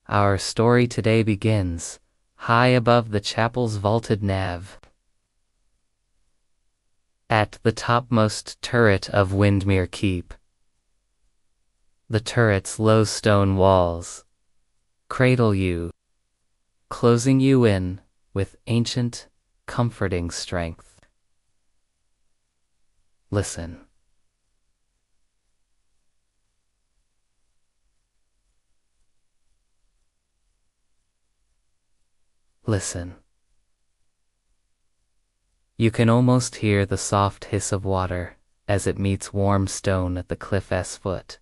Our story today begins high above the chapel's vaulted nave. At the topmost turret of Windmere Keep. The turret's low stone walls cradle you, closing you in with ancient, comforting strength. Listen. Listen. You can almost hear the soft hiss of water as it meets warm stone at the cliff's foot.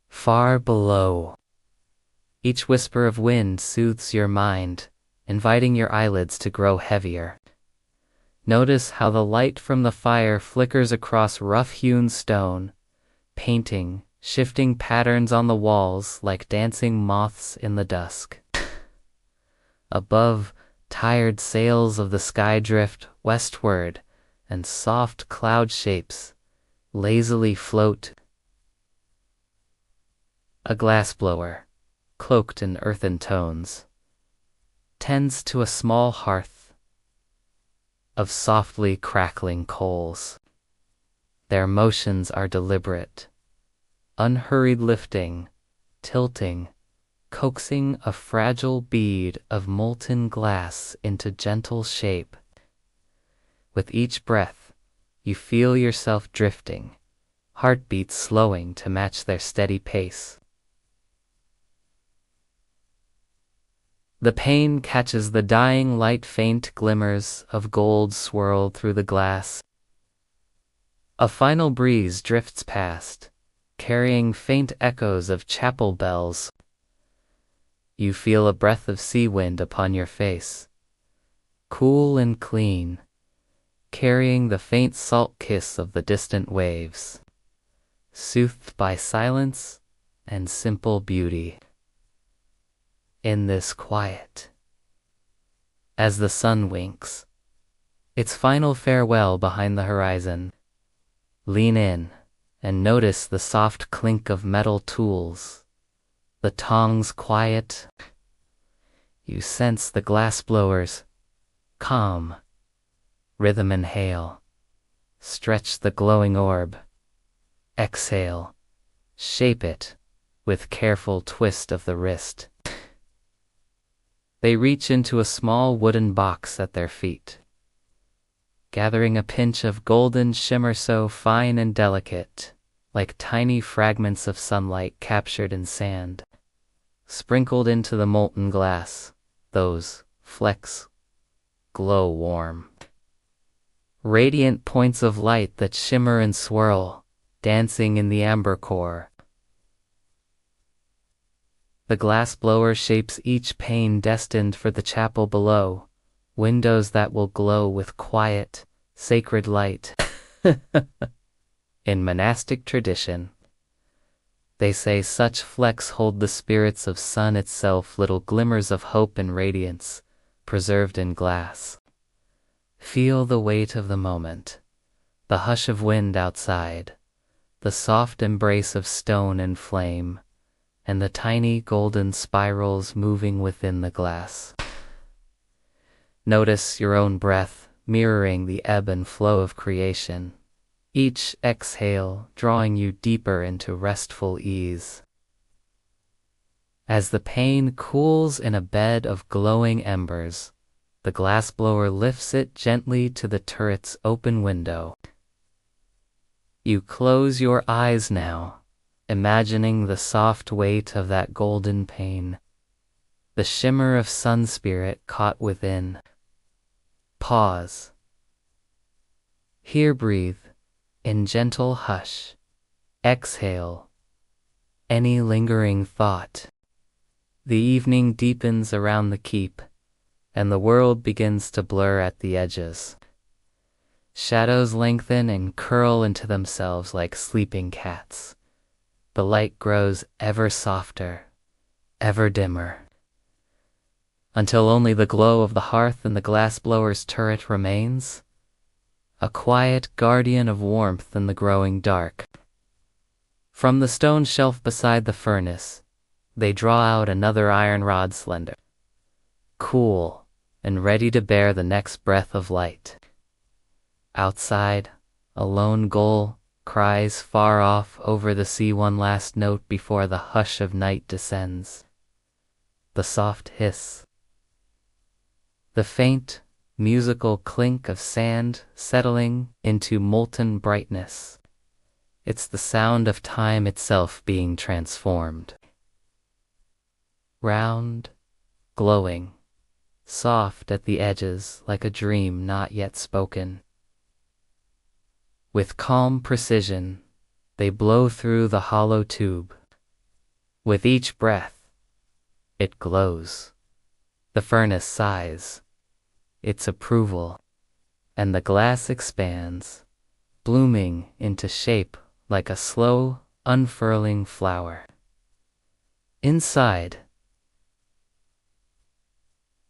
Far below, each whisper of wind soothes your mind, inviting your eyelids to grow heavier. Notice how the light from the fire flickers across rough-hewn stone, painting, shifting patterns on the walls like dancing moths in the dusk. Above, tired sails of the sky drift westward, and soft cloud shapes lazily float. A glassblower, cloaked in earthen tones, tends to a small hearth of softly crackling coals. Their motions are deliberate, unhurried lifting, tilting, coaxing a fragile bead of molten glass into gentle shape. With each breath, you feel yourself drifting, heartbeats slowing to match their steady pace. The pane catches the dying light, faint glimmers of gold swirl through the glass. A final breeze drifts past, carrying faint echoes of chapel bells. You feel a breath of sea wind upon your face, cool and clean, carrying the faint salt kiss of the distant waves, soothed by silence and simple beauty. In this quiet, as the sun winks its final farewell behind the horizon, lean in and notice the soft clink of metal tools, the tongs quiet. You sense the glassblower's calm rhythm. Inhale, stretch the glowing orb. Exhale, shape it with careful twist of the wrist. They reach into a small wooden box at their feet, gathering a pinch of golden shimmer so fine and delicate, like tiny fragments of sunlight captured in sand, sprinkled into the molten glass. Those flecks glow warm, radiant points of light that shimmer and swirl, dancing in the amber core. The glassblower shapes each pane destined for the chapel below, windows that will glow with quiet, sacred light. In monastic tradition, they say such flecks hold the spirits of sun itself, little glimmers of hope and radiance, preserved in glass. Feel the weight of the moment, the hush of wind outside, the soft embrace of stone and flame, and the tiny golden spirals moving within the glass. Notice your own breath mirroring the ebb and flow of creation, each exhale drawing you deeper into restful ease. As the pane cools in a bed of glowing embers, the glassblower lifts it gently to the turret's open window. You close your eyes now, imagining the soft weight of that golden pane, the shimmer of sun spirit caught within. Pause. Here breathe, in gentle hush. Exhale any lingering thought. The evening deepens around the keep, and the world begins to blur at the edges. Shadows lengthen and curl into themselves like sleeping cats. The light grows ever softer, ever dimmer, until only the glow of the hearth and the glassblower's turret remains. a quiet guardian of warmth in the growing dark. From the stone shelf beside the furnace, they draw out another iron rod, slender, cool, and ready to bear the next breath of light. Outside, a lone gull cries far off over the sea one last note before the hush of night descends. The soft hiss, the faint, musical clink of sand settling into molten brightness. It's the sound of time itself being transformed. Round, glowing, soft at the edges like a dream not yet spoken. With calm precision, they blow through the hollow tube. With each breath, it glows. The furnace sighs its approval, and the glass expands, blooming into shape like a slow, unfurling flower. Inside,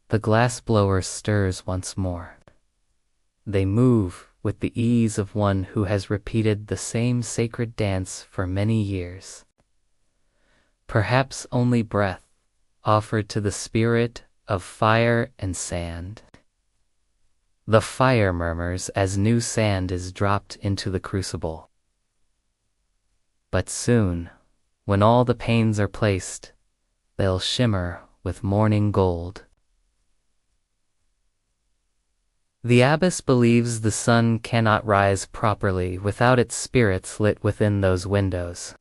the glassblower stirs once more. They move with the ease of one who has repeated the same sacred dance for many years. Perhaps only breath offered to the spirit of fire and sand. The fire murmurs as new sand is dropped into the crucible. But soon, when all the panes are placed, they'll shimmer with morning gold. The abbess believes the sun cannot rise properly without its spirits lit within those windows.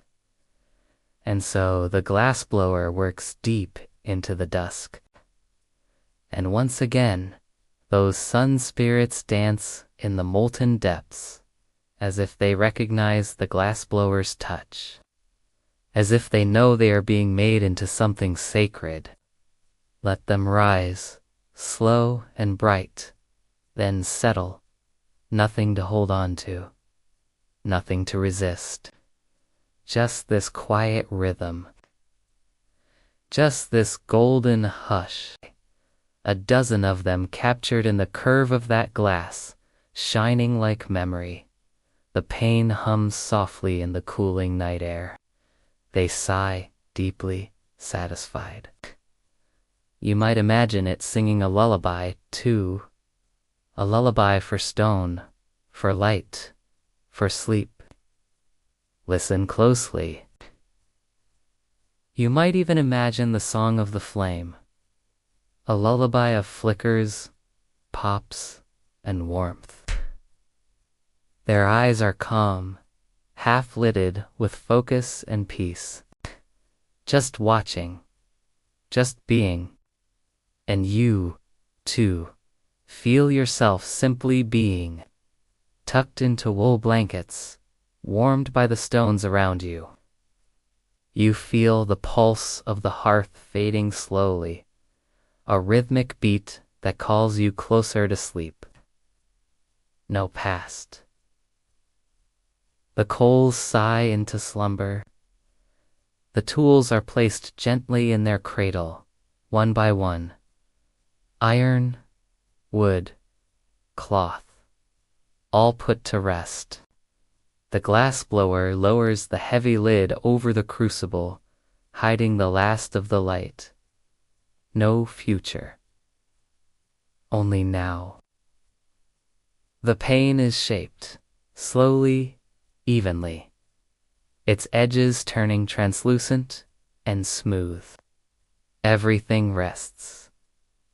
And so the glassblower works deep into the dusk. And once again, those sun spirits dance in the molten depths, as if they recognize the glassblower's touch, as if they know they are being made into something sacred. Let them rise, slow and bright, then settle, nothing to hold on to, nothing to resist. Just this quiet rhythm, just this golden hush, a dozen of them captured in the curve of that glass, shining like memory. The pane hums softly in the cooling night air. They sigh, deeply satisfied. You might imagine it singing a lullaby, too. A lullaby for stone, for light, for sleep. Listen closely. You might even imagine the song of the flame, a lullaby of flickers, pops, and warmth. Their eyes are calm, half-lidded with focus and peace. Just watching, just being. And you, too, feel yourself simply being, tucked into wool blankets, warmed by the stones around you. You feel the pulse of the hearth fading slowly, a rhythmic beat that calls you closer to sleep. No past. The coals sigh into slumber. The tools are placed gently in their cradle, one by one. Iron, wood, cloth, all put to rest. The glassblower lowers the heavy lid over the crucible, hiding the last of the light. No future. Only now. The pane is shaped, slowly, evenly, its edges turning translucent and smooth. Everything rests.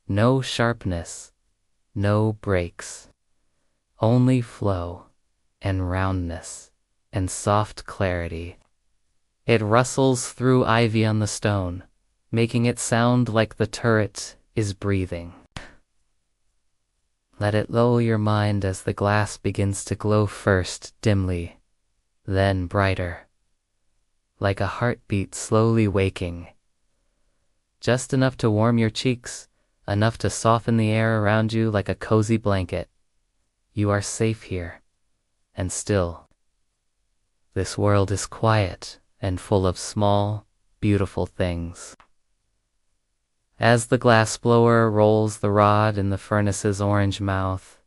No sharpness, no breaks. Only flow and roundness and soft clarity. It rustles through ivy on the stone, making it sound like the turret is breathing. Let it lull your mind as the glass begins to glow first dimly, then brighter, like a heartbeat slowly waking. Just enough to warm your cheeks, enough to soften the air around you like a cozy blanket. You are safe here, and still. This world is quiet and full of small, beautiful things. As the glassblower rolls the rod in the furnace's orange mouth,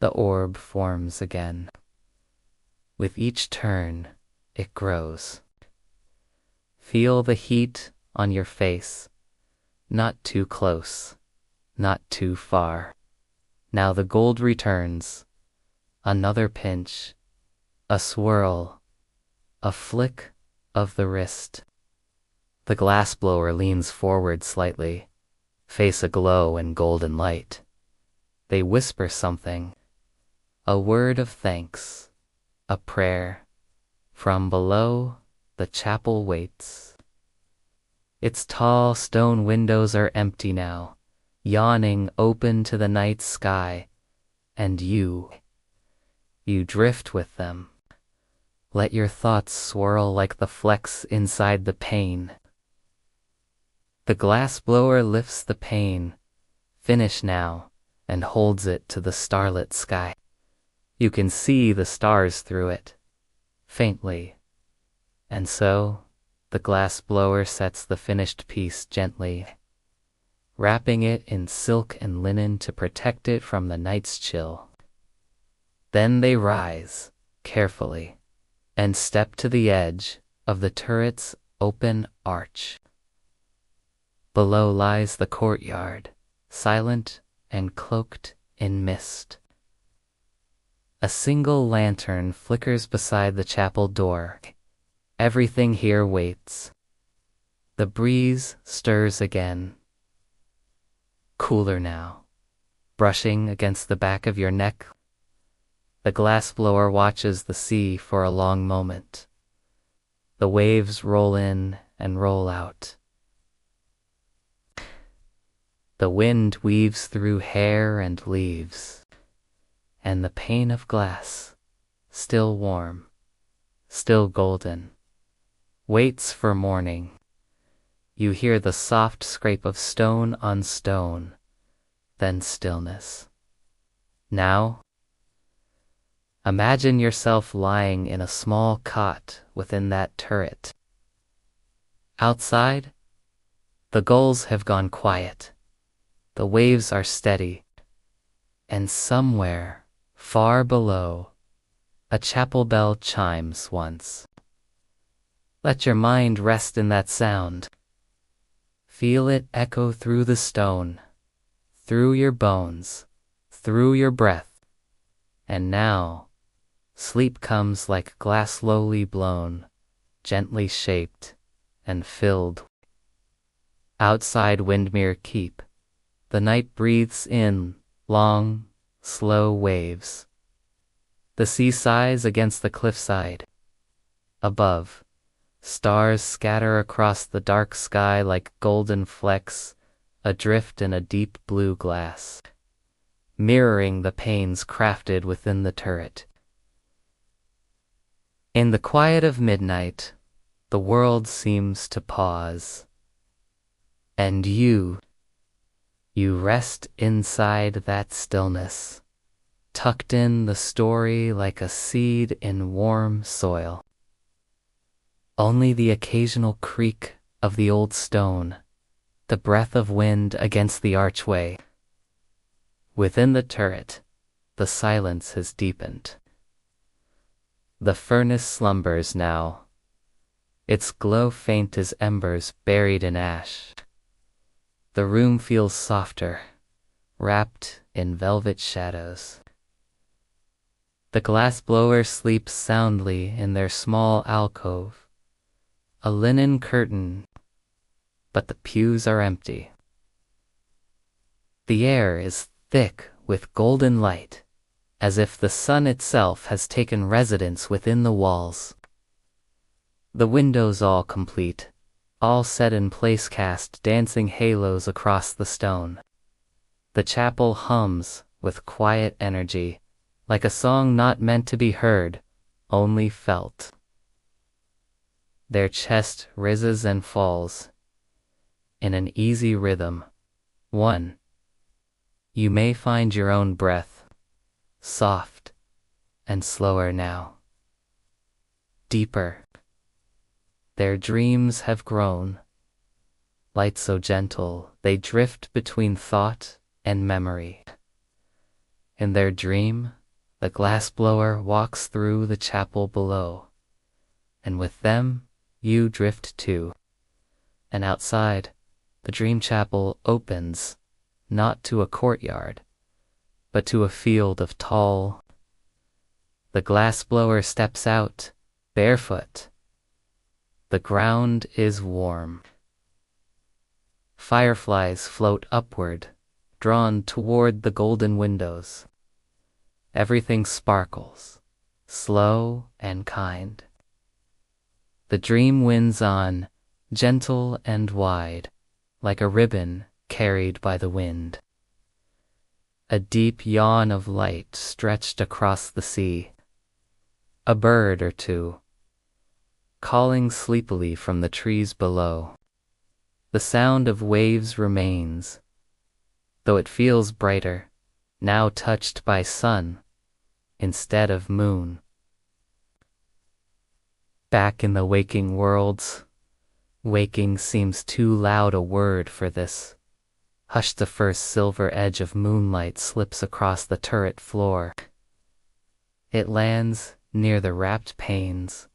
The orb forms again. With each turn, it grows. Feel the heat on your face. Not too close, not too far. Now the gold returns. Another pinch, a swirl, a flick of the wrist. The glassblower leans forward slightly, face aglow in golden light. They whisper something, a word of thanks, a prayer. From below, the chapel waits. Its tall stone windows are empty now, yawning open to the night sky, and you drift with them. Let your thoughts swirl like the flecks inside the pane. The glassblower lifts the pane, finished now, and holds it to the starlit sky. You can see the stars through it, faintly. And so, the glassblower sets the finished piece gently, wrapping it in silk and linen to protect it from the night's chill. Then they rise, carefully, and step to the edge of the turret's open arch. Below lies the courtyard, silent and cloaked in mist. A single lantern flickers beside the chapel door. Everything here waits. The breeze stirs again. Cooler now, brushing against the back of your neck. The glassblower watches the sea for a long moment. The waves roll in and roll out. The wind weaves through hair and leaves, and the pane of glass, still warm, still golden, waits for morning. You hear the soft scrape of stone on stone, then stillness. Now, imagine yourself lying in a small cot within that turret. Outside, the gulls have gone quiet. The waves are steady, and somewhere, far below, a chapel bell chimes once. Let your mind rest in that sound. Feel it echo through the stone, through your bones, through your breath. And now, sleep comes like glass slowly blown, gently shaped and filled. Outside Windmere Keep, the night breathes in long, slow waves. The sea sighs against the cliffside. Above, stars scatter across the dark sky like golden flecks, adrift in a deep blue glass, mirroring the panes crafted within the turret. In the quiet of midnight, the world seems to pause. And you rest inside that stillness, tucked in the story like a seed in warm soil. Only the occasional creak of the old stone, the breath of wind against the archway. Within the turret, the silence has deepened. The furnace slumbers now, its glow faint as embers buried in ash. The room feels softer, wrapped in velvet shadows. The glassblower sleeps soundly in their small alcove, a linen curtain, but the pews are empty. The air is thick with golden light, as if the sun itself has taken residence within the walls. The windows all complete, all set in place cast dancing halos across the stone. The chapel hums with quiet energy, like a song not meant to be heard, only felt. Their chest rises and falls in an easy rhythm. 1. You may find your own breath, soft and slower now. Deeper. Their dreams have grown, light so gentle they drift between thought and memory. In their dream, the glassblower walks through the chapel below, and with them you drift too. And outside, the dream chapel opens, not to a courtyard, but to a field of tall. The glassblower steps out, barefoot. The ground is warm. Fireflies float upward, drawn toward the golden windows. Everything sparkles, slow and kind. The dream winds on, gentle and wide, like a ribbon carried by the wind. A deep yawn of light stretched across the sea. A bird or two, calling sleepily from the trees below. The sound of waves remains, though it feels brighter, now touched by sun instead of moon. Back in the waking worlds, waking seems too loud a word for this. Hush, the first silver edge of moonlight slips across the turret floor. It lands near the wrapped panes,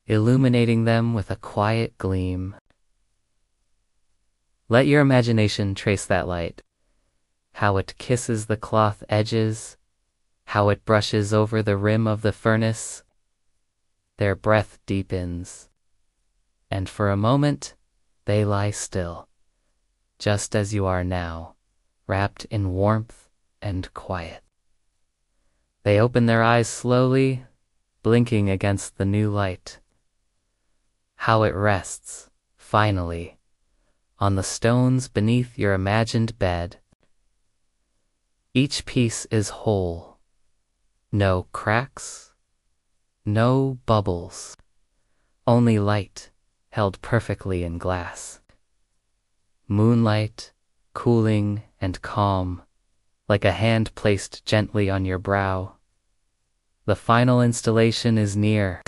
illuminating them with a quiet gleam. Let your imagination trace that light, how it kisses the cloth edges, how it brushes over the rim of the furnace. Their breath deepens, and for a moment they lie still, just as you are now, wrapped in warmth and quiet. They open their eyes slowly, blinking against the new light. How it rests, finally, on the stones beneath your imagined bed. Each piece is whole. No cracks, no bubbles, only light held perfectly in glass. Moonlight, cooling and calm, like a hand placed gently on your brow. The final installation is near.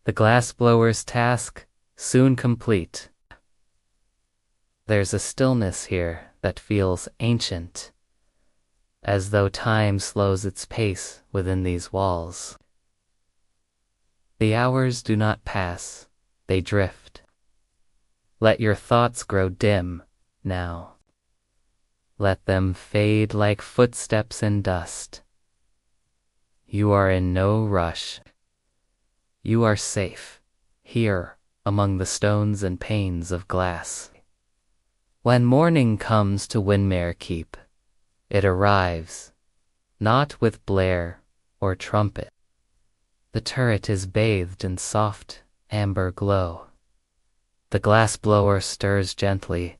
The glassblower's task soon complete. There's a stillness here that feels ancient, as though time slows its pace within these walls. The hours do not pass, they drift. Let your thoughts grow dim now. Let them fade like footsteps in dust. You are in no rush. You are safe, here among the stones and panes of glass. When morning comes to Windmere Keep, it arrives, not with blare or trumpet. The turret is bathed in soft amber glow. The glassblower stirs gently,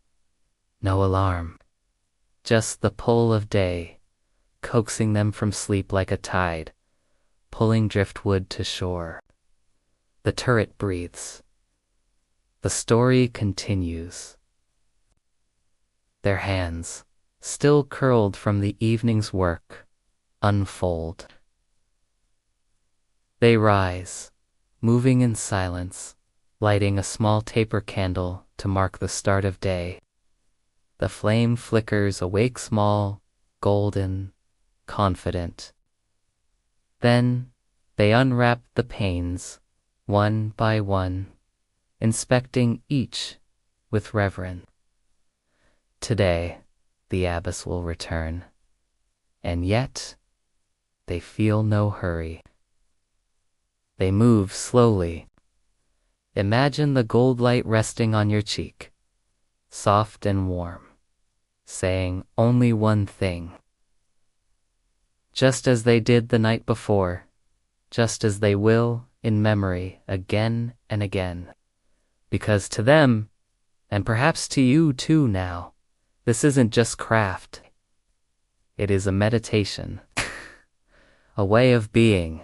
no alarm, just the pull of day, coaxing them from sleep like a tide, pulling driftwood to shore. The turret breathes. The story continues. Their hands, still curled from the evening's work, unfold. They rise, moving in silence, lighting a small taper candle to mark the start of day. The flame flickers awake small, golden, confident. Then they unwrap the panes, one by one, inspecting each with reverence. Today, the abbess will return, and yet they feel no hurry. They move slowly. Imagine the gold light resting on your cheek, soft and warm, saying only one thing. Just as they did the night before, just as they will in memory again and again. Because to them, and perhaps to you too now, this isn't just craft. It is a meditation, a way of being.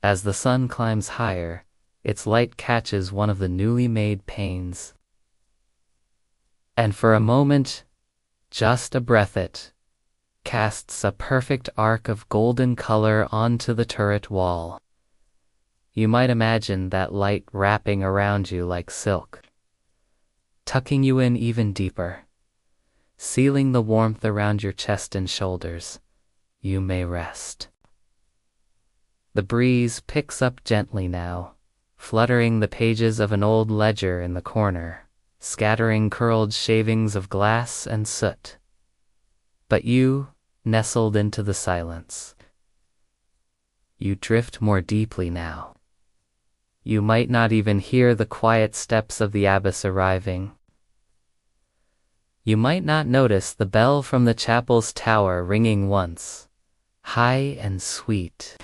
As the sun climbs higher, its light catches one of the newly made panes. And for a moment, just a breath it, casts a perfect arc of golden color onto the turret wall. You might imagine that light wrapping around you like silk, tucking you in even deeper. sealing the warmth around your chest and shoulders. You may rest. The breeze picks up gently now, fluttering the pages of an old ledger in the corner, scattering curled shavings of glass and soot. But you, nestled into the silence, you drift more deeply now. You might not even hear the quiet steps of the abbess arriving. You might not notice the bell from the chapel's tower ringing once, high and sweet,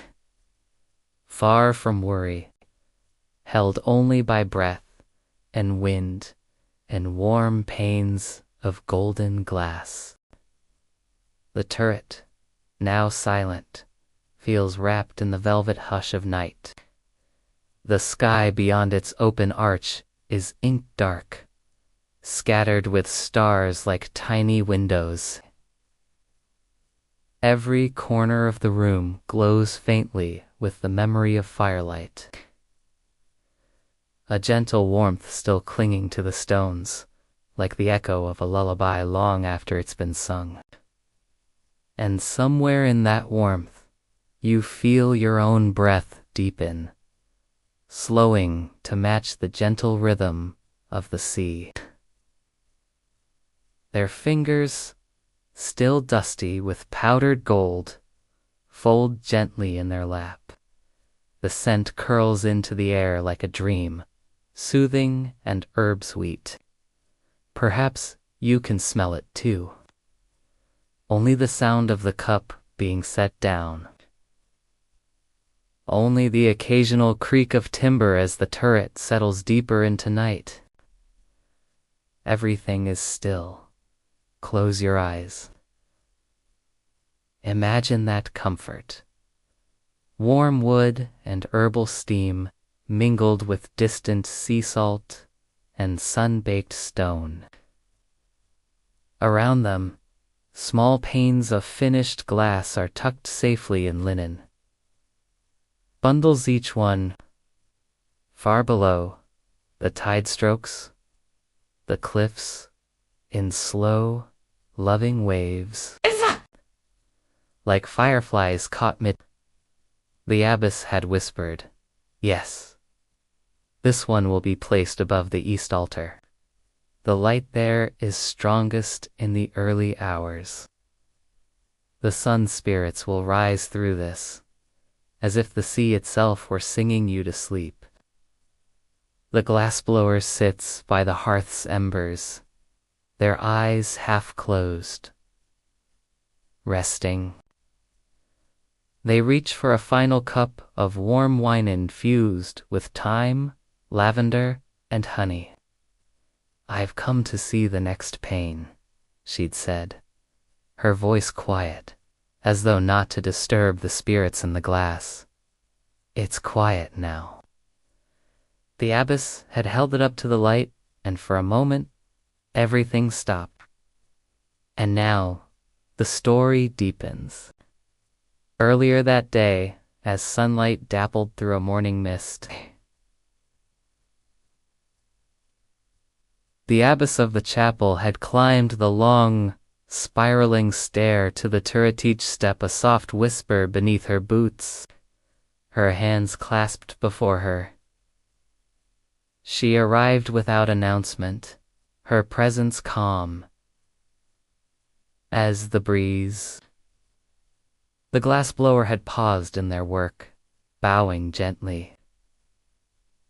far from worry, held only by breath and wind and warm panes of golden glass. The turret, now silent, feels wrapped in the velvet hush of night. The sky beyond its open arch is ink dark, scattered with stars like tiny windows. Every corner of the room glows faintly with the memory of firelight, a gentle warmth still clinging to the stones, like the echo of a lullaby long after it's been sung. And somewhere in that warmth, you feel your own breath deepen, slowing to match the gentle rhythm of the sea. Their fingers, still dusty with powdered gold, fold gently in their lap. The scent curls into the air like a dream, soothing and herb-sweet. Perhaps you can smell it too. Only the sound of the cup being set down. Only the occasional creak of timber as the turret settles deeper into night. Everything is still. Close your eyes. Imagine that comfort. Warm wood and herbal steam mingled with distant sea salt and sun-baked stone. Around them, small panes of finished glass are tucked safely in linen. Bundles each one. Far below, the tide strokes, the cliffs, in slow, loving waves. Like fireflies caught mid. The abbess had whispered, "Yes, this one will be placed above the east altar. The light there is strongest in the early hours. The sun spirits will rise through this, as if the sea itself were singing you to sleep." The glassblower sits by the hearth's embers, their eyes half closed, resting. They reach for a final cup of warm wine infused with thyme, lavender, and honey. "I've come to see the next pane," she'd said, her voice quiet, as though not to disturb the spirits in the glass. It's quiet now. The abbess had held it up to the light, and for a moment, everything stopped. And now, the story deepens. Earlier that day, as sunlight dappled through a morning mist, the abbess of the chapel had climbed the long, spiraling stair to the turret, each step a soft whisper beneath her boots, her hands clasped before her. She arrived without announcement, her presence calm as the breeze. The glassblower had paused in their work, bowing gently.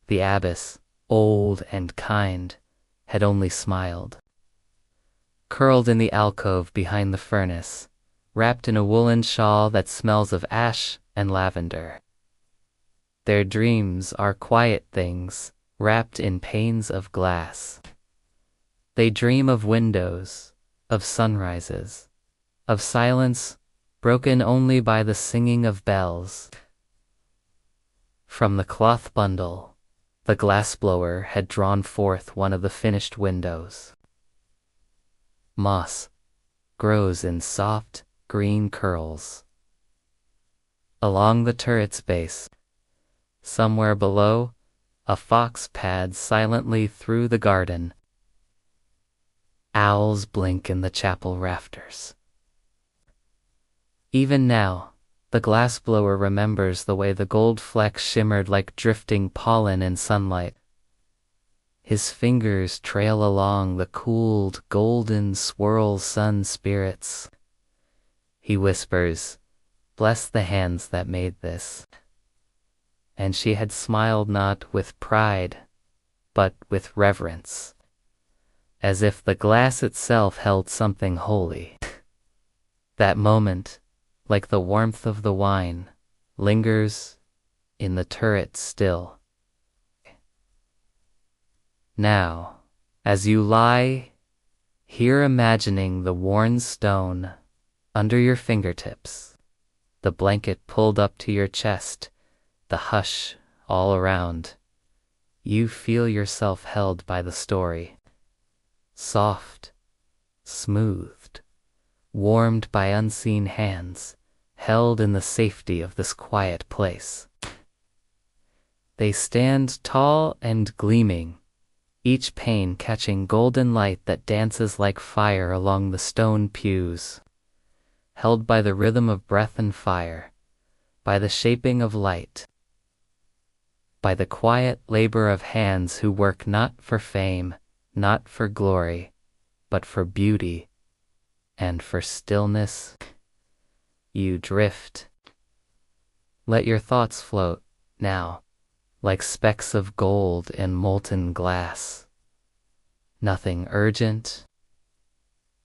The abbess, old and kind, had only smiled. Curled in the alcove behind the furnace, wrapped in a woolen shawl that smells of ash and lavender. Their dreams are quiet things, wrapped in panes of glass. They dream of windows, of sunrises, of silence broken only by the singing of bells. From the cloth bundle, the glassblower had drawn forth one of the finished windows. Moss grows in soft, green curls. Along the turret's base, somewhere below, a fox pads silently through the garden. Owls blink in the chapel rafters. Even now, the glassblower remembers the way the gold flecks shimmered like drifting pollen in sunlight. His fingers trail along the cooled, golden swirl sun spirits. He whispers, "Bless the hands that made this." And she had smiled not with pride, but with reverence, as if the glass itself held something holy. That moment, like the warmth of the wine, lingers in the turret still. Now, as you lie here imagining the worn stone under your fingertips, the blanket pulled up to your chest, the hush all around, you feel yourself held by the story, soft, smoothed, warmed by unseen hands, held in the safety of this quiet place. They stand tall and gleaming, each pane catching golden light that dances like fire along the stone pews, held by the rhythm of breath and fire, by the shaping of light, by the quiet labor of hands who work not for fame, not for glory, but for beauty and for stillness. You drift. Let your thoughts float now, like specks of gold in molten glass. Nothing urgent.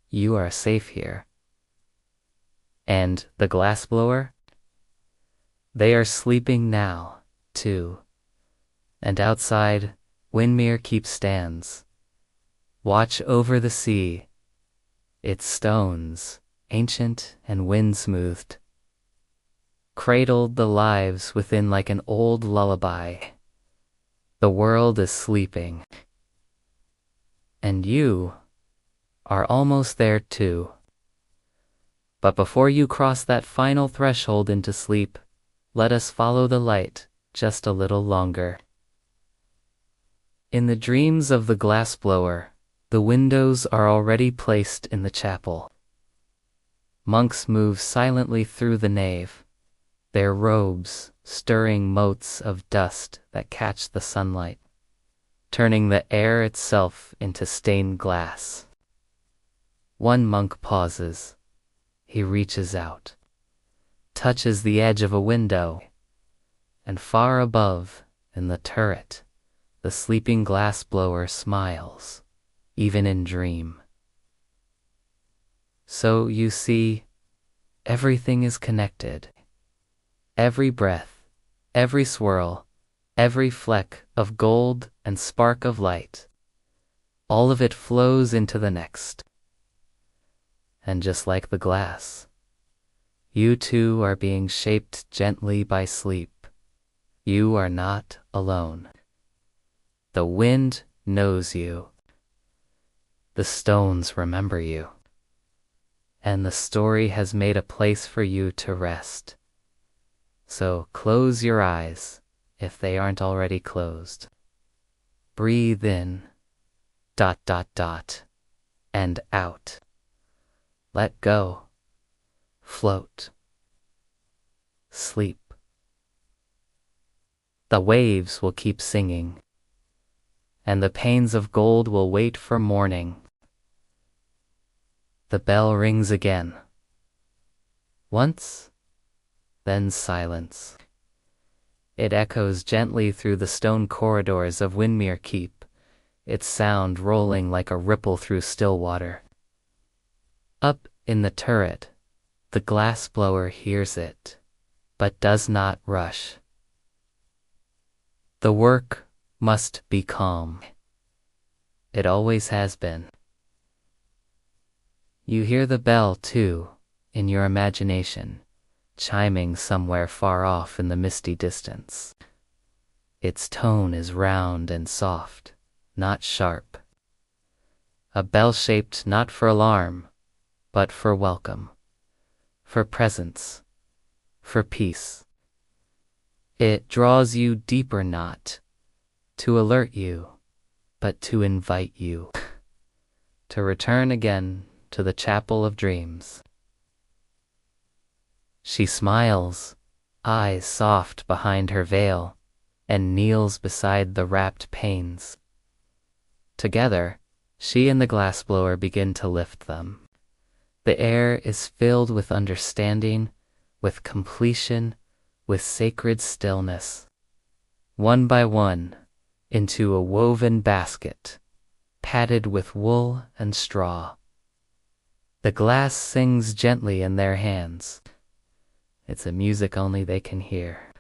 You are safe here. And the glassblower? They are sleeping now, too. And outside, Windmere Keep stands. Watch over the sea, its stones, ancient and wind-smoothed, cradled the lives within like an old lullaby. The world is sleeping. And you are almost there too. But before you cross that final threshold into sleep, let us follow the light just a little longer. In the dreams of the glassblower, the windows are already placed in the chapel. Monks move silently through the nave, their robes stirring motes of dust that catch the sunlight, turning the air itself into stained glass. One monk pauses. He reaches out, touches the edge of a window, and far above, in the turret, the sleeping glassblower smiles, even in dream. So you see, everything is connected. Every breath, every swirl, every fleck of gold and spark of light, all of it flows into the next. And just like the glass, you too are being shaped gently by sleep. You are not alone. The wind knows you. The stones remember you. And the story has made a place for you to rest. So close your eyes, if they aren't already closed. Breathe in, ... and out. Let go. Float. Sleep. The waves will keep singing, and the panes of gold will wait for morning. The bell rings again. Once, then silence. It echoes gently through the stone corridors of Windmere Keep, its sound rolling like a ripple through still water. Up in the turret, the glassblower hears it, but does not rush. The work must be calm. It always has been. You hear the bell, too, in your imagination, chiming somewhere far off in the misty distance. Its tone is round and soft, not sharp. A bell shaped not for alarm, but for welcome, for presence, for peace. It draws you deeper not to alert you, but to invite you. to return again to the chapel of dreams. She smiles, eyes soft behind her veil, and kneels beside the wrapped panes. Together, she and the glassblower begin to lift them. The air is filled with understanding, with completion, with sacred stillness. One by one, into a woven basket, padded with wool and straw. The glass sings gently in their hands. It's a music only they can hear.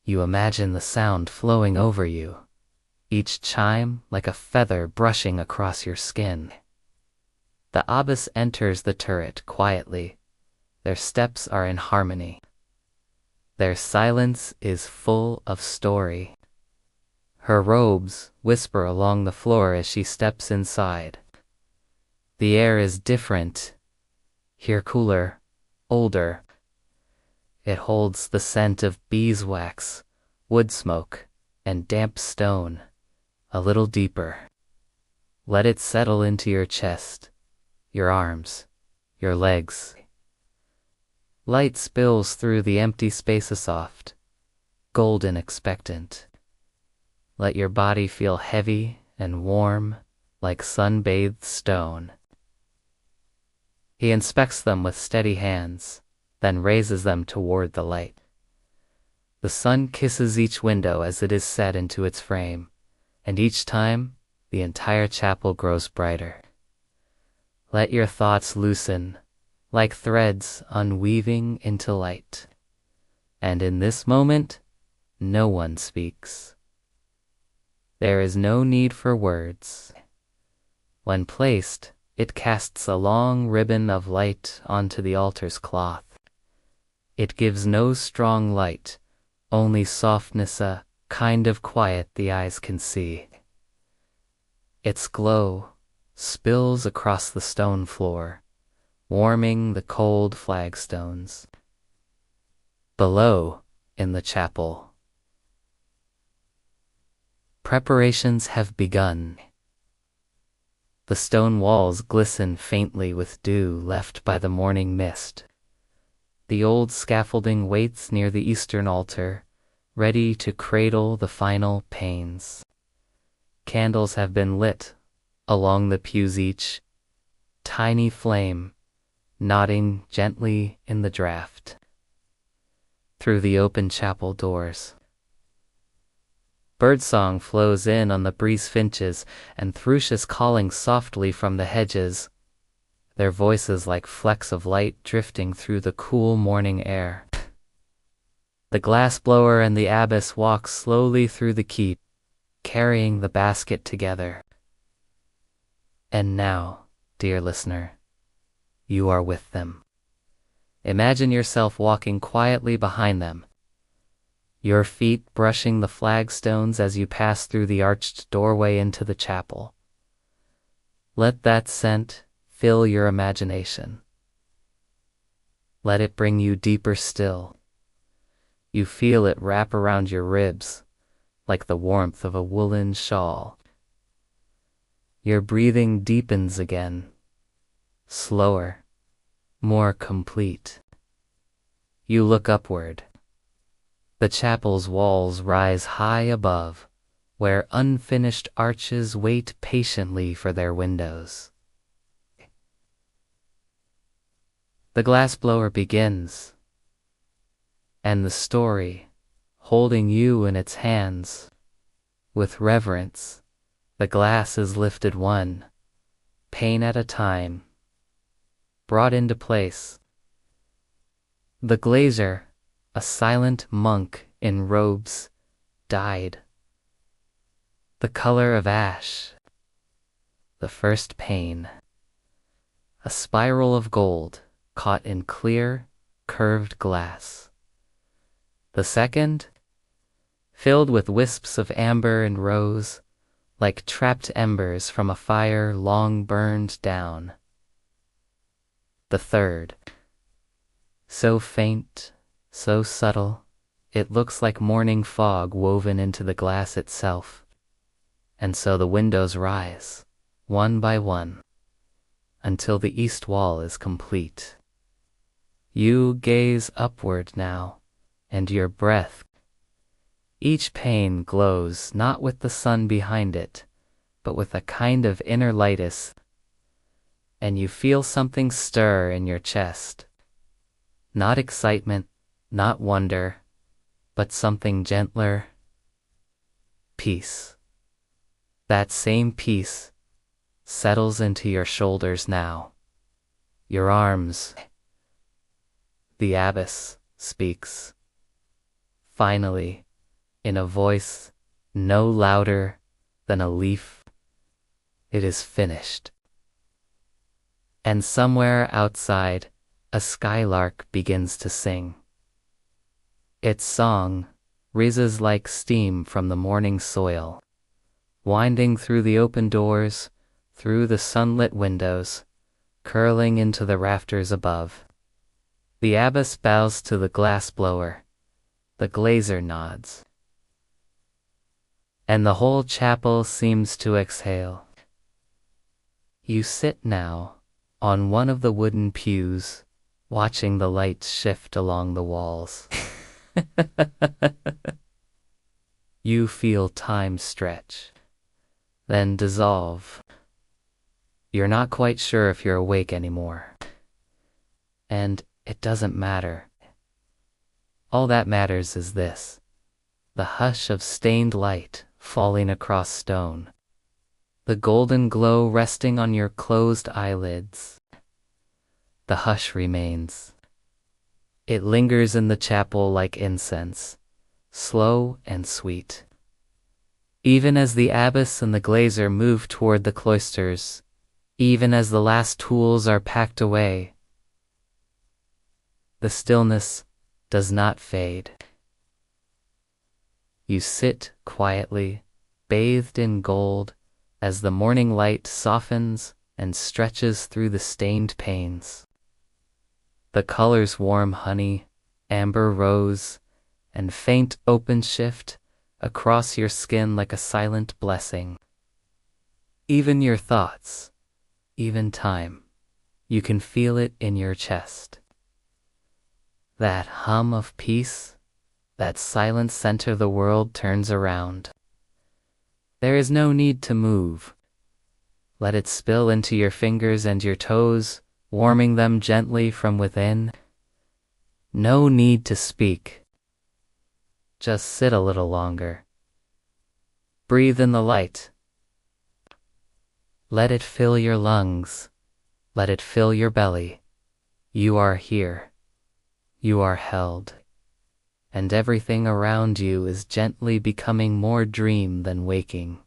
You imagine the sound flowing over you, each chime like a feather brushing across your skin. The abbess enters the turret quietly. Their steps are in harmony. Their silence is full of story. Her robes whisper along the floor as she steps inside. The air is different, here cooler, older. It holds the scent of beeswax, wood smoke, and damp stone, a little deeper. Let it settle into your chest, your arms, your legs. Light spills through the empty space soft, golden expectant. Let your body feel heavy and warm like sun-bathed stone. He inspects them with steady hands, then raises them toward the light. The sun kisses each window as it is set into its frame, and each time the entire chapel grows brighter. Let your thoughts loosen, like threads unweaving into light. And in this moment, no one speaks. There is no need for words. When placed, it casts a long ribbon of light onto the altar's cloth. It gives no strong light, only softness, a kind of quiet the eyes can see. Its glow spills across the stone floor, warming the cold flagstones. Below, in the chapel, preparations have begun. The stone walls glisten faintly with dew left by the morning mist. The old scaffolding waits near the eastern altar, ready to cradle the final panes. Candles have been lit along the pews, each tiny flame nodding gently in the draught. Through the open chapel doors, birdsong flows in on the breeze finches and thrushes calling softly from the hedges, their voices like flecks of light drifting through the cool morning air. The glassblower and the abbess walk slowly through the keep, carrying the basket together. And now, dear listener, you are with them. Imagine yourself walking quietly behind them, your feet brushing the flagstones as you pass through the arched doorway into the chapel. Let that scent fill your imagination. Let it bring you deeper still. You feel it wrap around your ribs like the warmth of a woolen shawl. Your breathing deepens again, slower, more complete. You look upward. The chapel's walls rise high above, where unfinished arches wait patiently for their windows. The glassblower begins, and the story, holding you in its hands, with reverence, the glass is lifted one, pane at a time, brought into place. The glazier, a silent monk in robes, dyed the color of ash. The first pane, a spiral of gold caught in clear, curved glass. The second, filled with wisps of amber and rose, like trapped embers from a fire long burned down. The third, so faint, so subtle, it looks like morning fog woven into the glass itself. And so the windows rise, one by one, until the east wall is complete. You gaze upward now, and your breath. Each pane glows not with the sun behind it, but with a kind of inner lightness, and you feel something stir in your chest. Not excitement, not wonder, but something gentler. Peace. That same peace settles into your shoulders now. Your arms. The abbess speaks. Finally, in a voice no louder than a leaf, it is finished. And somewhere outside, a skylark begins to sing. Its song rises like steam from the morning soil, winding through the open doors, through the sunlit windows, curling into the rafters above. The abbess bows to the glassblower. The glazier nods. And the whole chapel seems to exhale. You sit now on one of the wooden pews, watching the lights shift along the walls. You feel time stretch, then dissolve. You're not quite sure if you're awake anymore. And it doesn't matter. All that matters is this: the hush of stained light falling across stone, the golden glow resting on your closed eyelids. The hush remains. It lingers in the chapel like incense, slow and sweet. Even as the abbess and the glazier move toward the cloisters, even as the last tools are packed away, the stillness does not fade. You sit quietly, bathed in gold, as the morning light softens and stretches through the stained panes. The colors warm honey, amber rose, and faint open shift across your skin like a silent blessing. Even your thoughts, even time, you can feel it in your chest. That hum of peace, that silent center the world turns around. There is no need to move. Let it spill into your fingers and your toes, warming them gently from within. No need to speak. Just sit a little longer. Breathe in the light. Let it fill your lungs. Let it fill your belly. You are here. You are held. And everything around you is gently becoming more dream than waking.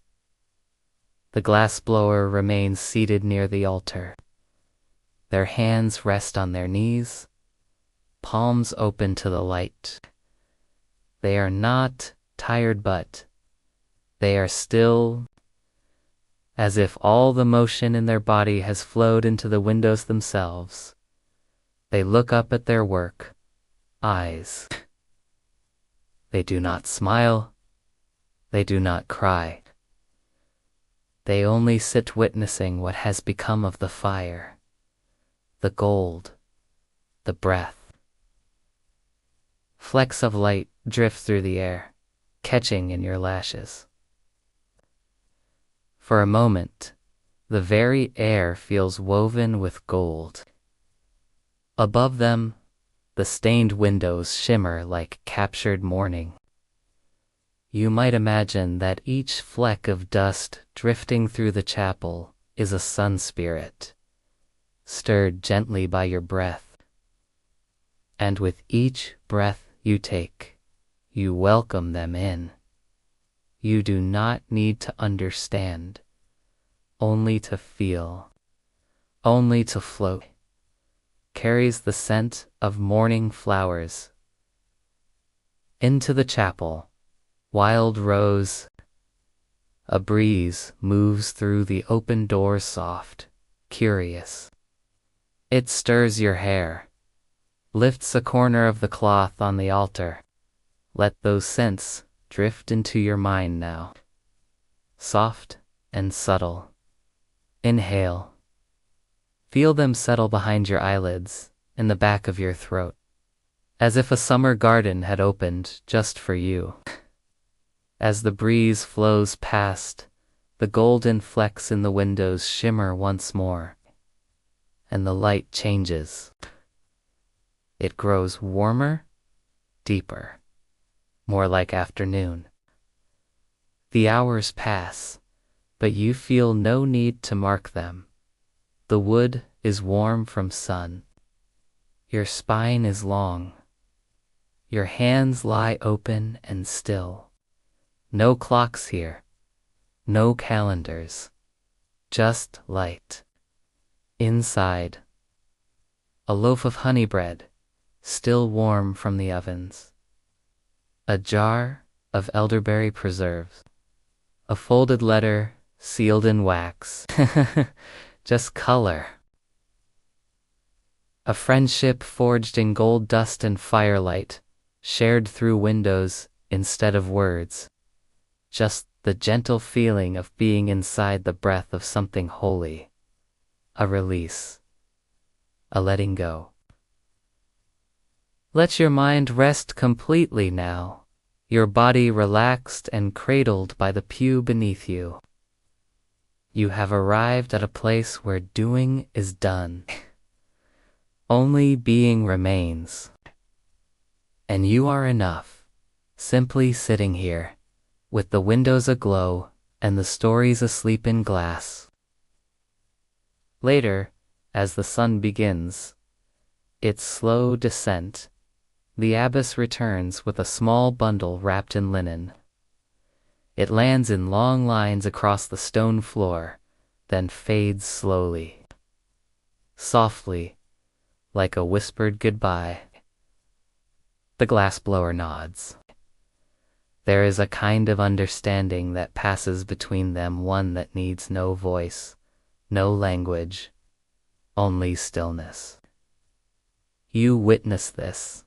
The glassblower remains seated near the altar. Their hands rest on their knees, palms open to the light. They are not tired, but they are still, as if all the motion in their body has flowed into the windows themselves. They look up at their work, eyes. They do not smile. They do not cry. They only sit witnessing what has become of the fire, the gold, the breath. Flecks of light drift through the air, catching in your lashes. For a moment, the very air feels woven with gold. Above them, the stained windows shimmer like captured morning. You might imagine that each fleck of dust drifting through the chapel is a sun spirit, stirred gently by your breath. And with each breath you take, you welcome them in. You do not need to understand, only to feel, only to float. Carries the scent of morning flowers. Into the chapel, wild rose. A breeze moves through the open door soft, curious. It stirs your hair, lifts a corner of the cloth on the altar. Let those scents drift into your mind now, soft and subtle. Inhale. Feel them settle behind your eyelids, in the back of your throat, as if a summer garden had opened just for you. As the breeze flows past, the golden flecks in the windows shimmer once more, and the light changes. It grows warmer, deeper, more like afternoon. The hours pass, but you feel no need to mark them. The wood is warm from sun. Your spine is long. Your hands lie open and still. No clocks here, no calendars, just light. Inside, a loaf of honey bread, still warm from the ovens. A jar of elderberry preserves. A folded letter sealed in wax. Just color. A friendship forged in gold dust and firelight, shared through windows instead of words. Just the gentle feeling of being inside the breath of something holy. A release. A letting go. Let your mind rest completely now, your body relaxed and cradled by the pew beneath you. You have arrived at a place where doing is done. Only being remains. And you are enough, simply sitting here, with the windows aglow and the stories asleep in glass. Later, as the sun begins its slow descent, the abbess returns with a small bundle wrapped in linen. It lands in long lines across the stone floor, then fades slowly, softly, like a whispered goodbye. The glassblower nods. There is a kind of understanding that passes between them, one that needs no voice, no language, only stillness. You witness this,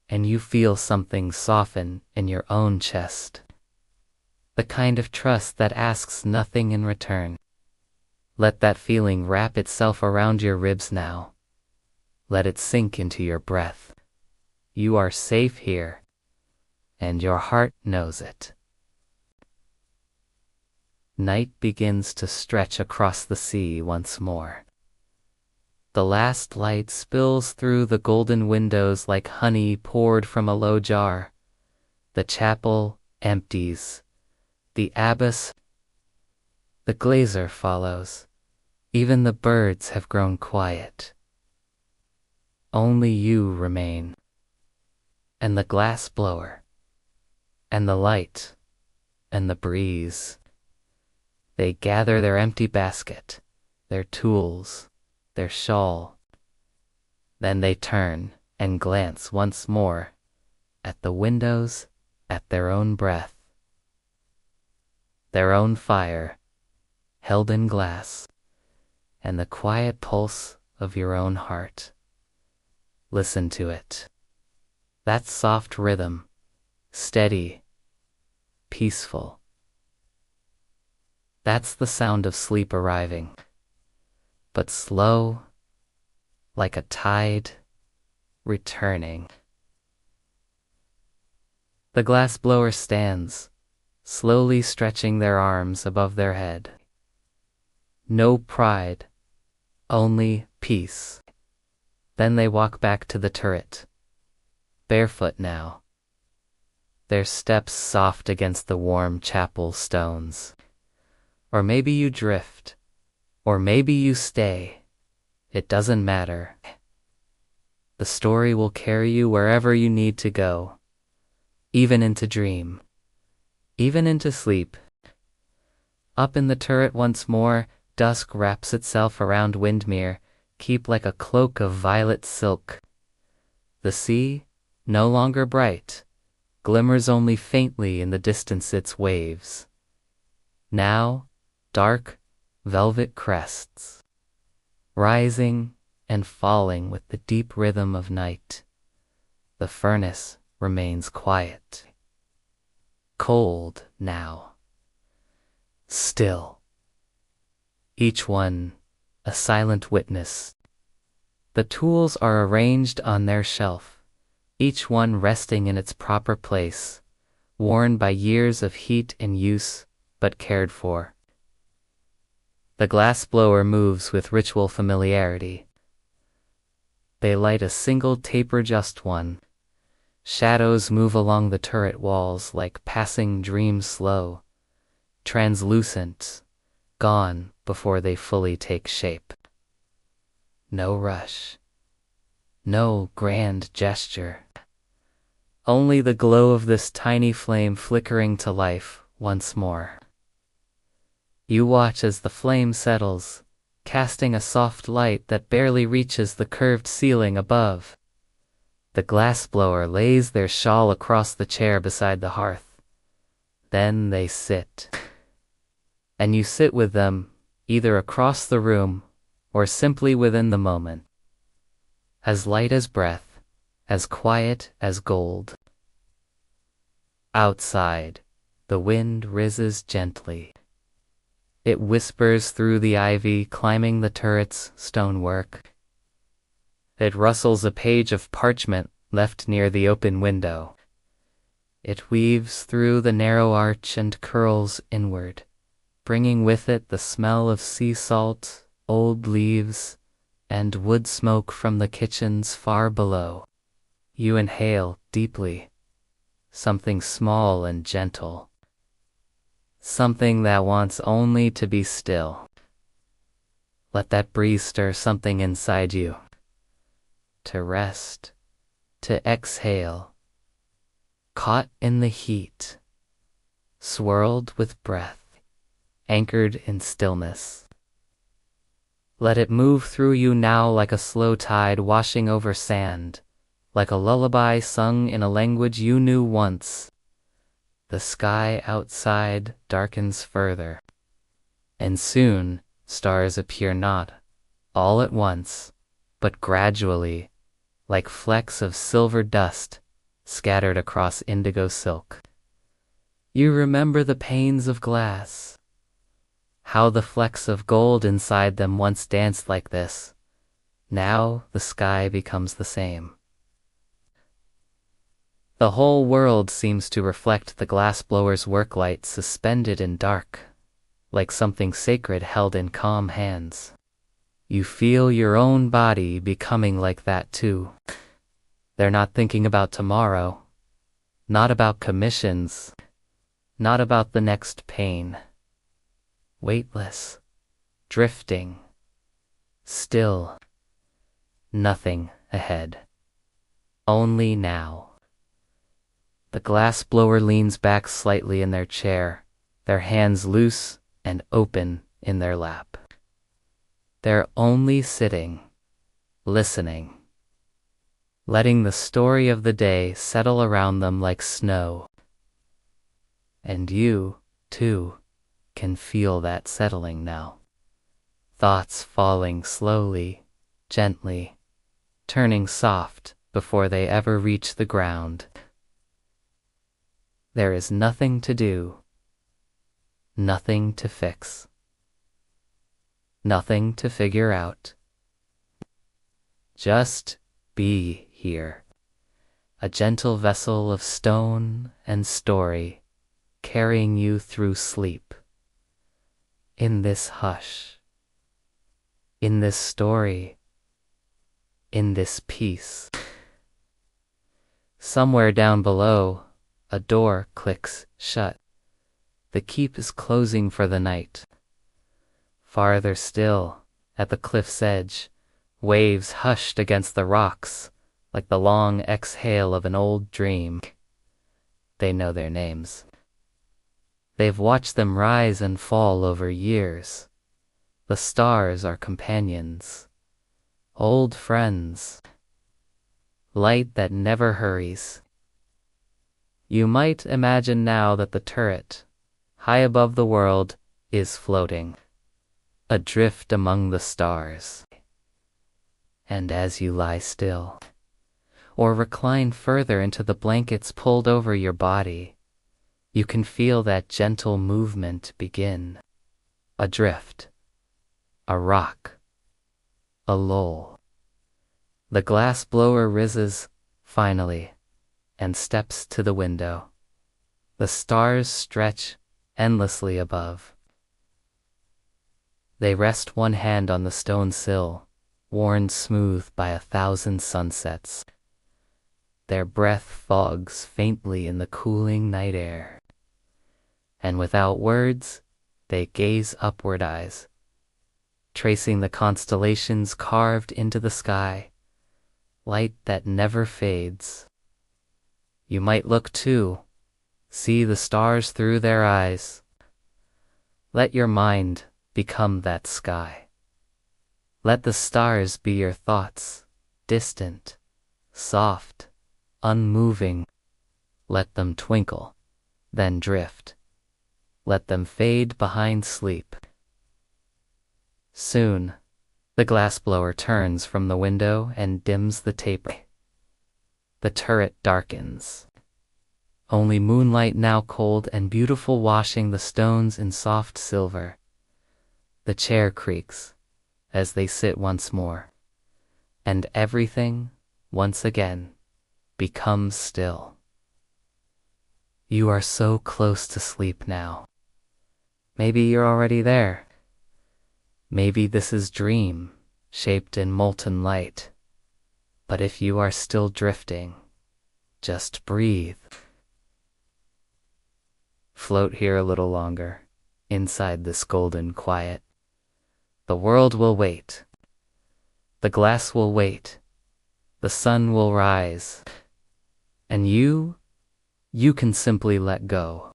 and you feel something soften in your own chest. The kind of trust that asks nothing in return. Let that feeling wrap itself around your ribs now. Let it sink into your breath. You are safe here, and your heart knows it. Night begins to stretch across the sea once more. The last light spills through the golden windows like honey poured from a low jar. The chapel empties. The abbess, the glazier follows. Even the birds have grown quiet. Only you remain. And the glass blower. And the light. And the breeze. They gather their empty basket, their tools, their shawl. Then they turn and glance once more at the windows, at their own breath. Their own fire, held in glass, and the quiet pulse of your own heart. Listen to it. That soft rhythm, steady, peaceful. That's the sound of sleep arriving, but slow, like a tide, returning. The glassblower stands, slowly stretching their arms above their head. No pride, only peace. Then they walk back to the turret, barefoot now, their steps soft against the warm chapel stones. Or maybe you drift, or maybe you stay. It doesn't matter. The story will carry you wherever you need to go, even into dream, even into sleep. Up in the turret once more, dusk wraps itself around Windmere Keep like a cloak of violet silk. The sea, no longer bright, glimmers only faintly in the distance its waves. Now, dark, velvet crests, rising and falling with the deep rhythm of night. The furnace remains quiet. Cold now. Still. each one a silent witness. The tools are arranged on their shelf, each one resting in its proper place, worn by years of heat and use, but cared for. The glassblower moves with ritual familiarity. They light a single taper, just one. Shadows move along the turret walls like passing dreams, slow, translucent, gone before they fully take shape. No rush, no grand gesture. Only the glow of this tiny flame flickering to life once more. You watch as the flame settles, casting a soft light that barely reaches the curved ceiling above. The glassblower lays their shawl across the chair beside the hearth. Then they sit. And you sit with them, either across the room or simply within the moment. As light as breath, as quiet as gold. Outside, the wind rises gently. It whispers through the ivy, climbing the turret's stonework. It rustles a page of parchment left near the open window. It weaves through the narrow arch and curls inward, bringing with it the smell of sea salt, old leaves, and wood smoke from the kitchens far below. You inhale deeply, something small and gentle. Something that wants only to be still. Let that breeze stir something inside you. To rest, to exhale. Caught in the heat. Swirled with breath. Anchored in stillness. Let it move through you now like a slow tide washing over sand. Like a lullaby sung in a language you knew once. The sky outside darkens further, and soon stars appear not all at once, but gradually, like flecks of silver dust scattered across indigo silk. You remember the panes of glass, how the flecks of gold inside them once danced like this. Now the sky becomes the same. The whole world seems to reflect the glassblower's worklight, suspended in dark, like something sacred held in calm hands. You feel your own body becoming like that too. They're not thinking about tomorrow, not about commissions, not about the next pane. Weightless, drifting, still, nothing ahead. Only now. The glassblower leans back slightly in their chair, their hands loose and open in their lap. They're only sitting, listening, letting the story of the day settle around them like snow. And you, too, can feel that settling now. Thoughts falling slowly, gently, turning soft before they ever reach the ground. There is nothing to do, nothing to fix, nothing to figure out. Just be here, a gentle vessel of stone and story, carrying you through sleep. In this hush, in this story, in this peace. Somewhere down below, a door clicks shut. The keep is closing for the night. Farther still, at the cliff's edge, waves hushed against the rocks, like the long exhale of an old dream. They know their names. They've watched them rise and fall over years. The stars are companions, old friends, light that never hurries. You might imagine now that the turret, high above the world, is floating, adrift among the stars. And as you lie still, or recline further into the blankets pulled over your body, you can feel that gentle movement begin. Adrift, a rock, a lull. The glassblower rises, finally, and steps to the window. The stars stretch endlessly above. They rest one hand on the stone sill, worn smooth by 1,000 sunsets. Their breath fogs faintly in the cooling night air. And without words, they gaze upward eyes, tracing the constellations carved into the sky, light that never fades. You might look too, see the stars through their eyes. Let your mind become that sky. Let the stars be your thoughts, distant, soft, unmoving. Let them twinkle, then drift. Let them fade behind sleep. Soon, the glassblower turns from the window and dims the taper. The turret darkens. Only moonlight now cold and beautiful washing the stones in soft silver. The chair creaks as they sit once more, and everything, once again, becomes still. You are so close to sleep now. Maybe you're already there. Maybe this is dream, shaped in molten light. But if you are still drifting, just breathe. Float here a little longer, inside this golden quiet. The world will wait. The glass will wait. The sun will rise. And you can simply let go.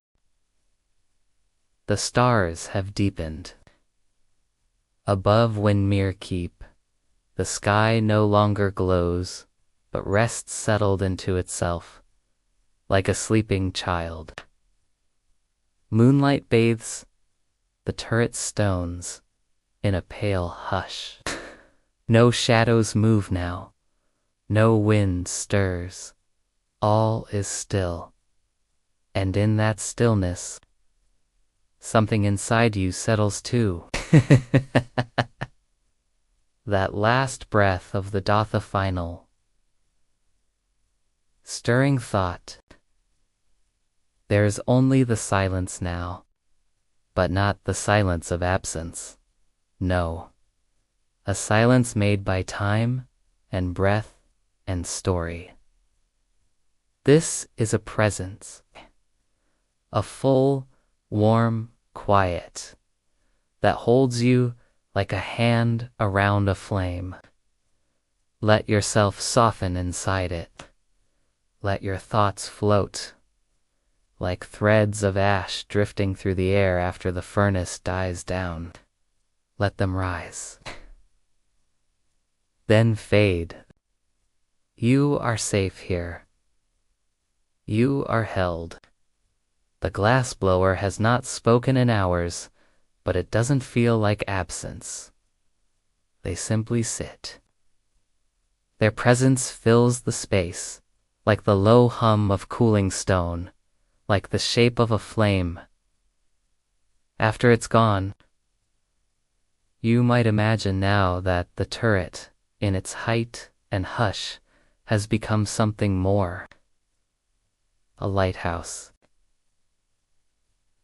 The stars have deepened. Above Windmere Keep, the sky no longer glows, but rests settled into itself, like a sleeping child. Moonlight bathes the turret stones in a pale hush. No shadows move now, no wind stirs. All is still, and in that stillness, something inside you settles too. That last breath of the Dotha final. Stirring thought. There is only the silence now, but not the silence of absence. No, a silence made by time and breath and story. This is a presence, a full, warm quiet that holds you like a hand around a flame. Let yourself soften inside it. Let your thoughts float like threads of ash drifting through the air after the furnace dies down. Let them rise, then fade. You are safe here. You are held. The glassblower has not spoken in hours, but it doesn't feel like absence. They simply sit. Their presence fills the space, like the low hum of cooling stone, like the shape of a flame. After it's gone, you might imagine now that the turret, in its height and hush, has become something more. A lighthouse.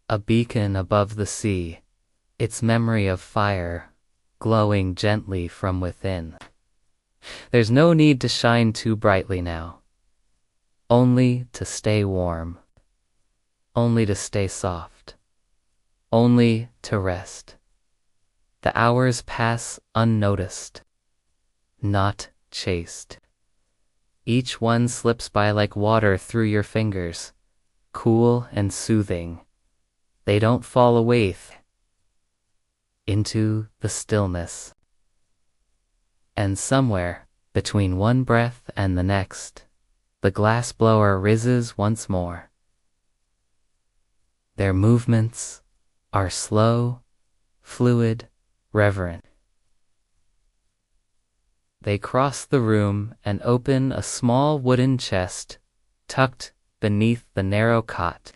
A beacon above the sea, its memory of fire glowing gently from within. There's no need to shine too brightly now. Only to stay warm. Only to stay soft. Only to rest. The hours pass unnoticed, not chased. Each one slips by like water through your fingers, cool and soothing. They don't fall away into the stillness. And somewhere, between one breath and the next, the glassblower rises once more. Their movements are slow, fluid, reverent. They cross the room and open a small wooden chest tucked beneath the narrow cot,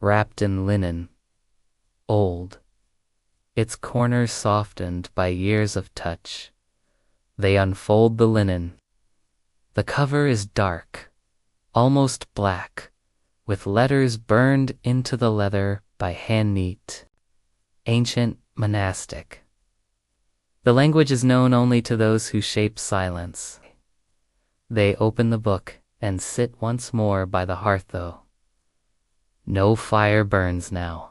wrapped in linen, old, its corners softened by years of touch. They unfold the linen. The cover is dark, almost black, with letters burned into the leather by hand-neat, ancient, monastic. The language is known only to those who shape silence. They open the book and sit once more by the hearth, though. No fire burns now.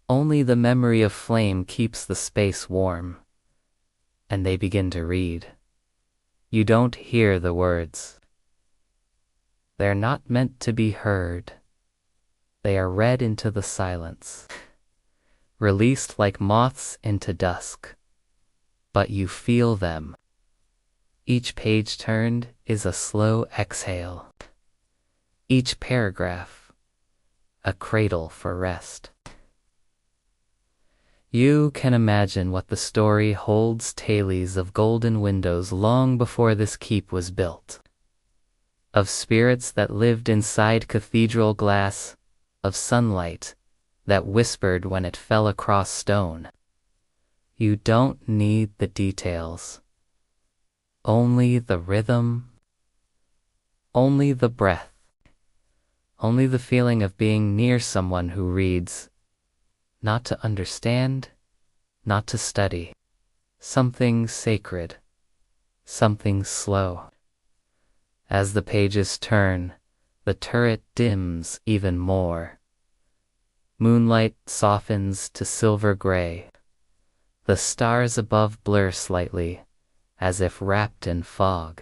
Only the memory of flame keeps the space warm. And they begin to read. You don't hear the words. They're not meant to be heard. They are read into the silence, released like moths into dusk. But you feel them. Each page turned is a slow exhale. Each paragraph, a cradle for rest. You can imagine what the story holds, tales of golden windows long before this keep was built, of spirits that lived inside cathedral glass, of sunlight that whispered when it fell across stone. You don't need the details, only the rhythm, only the breath, only the feeling of being near someone who reads, not to understand, not to study, something sacred, something slow. As the pages turn, the turret dims even more. Moonlight softens to silver gray. The stars above blur slightly, as if wrapped in fog.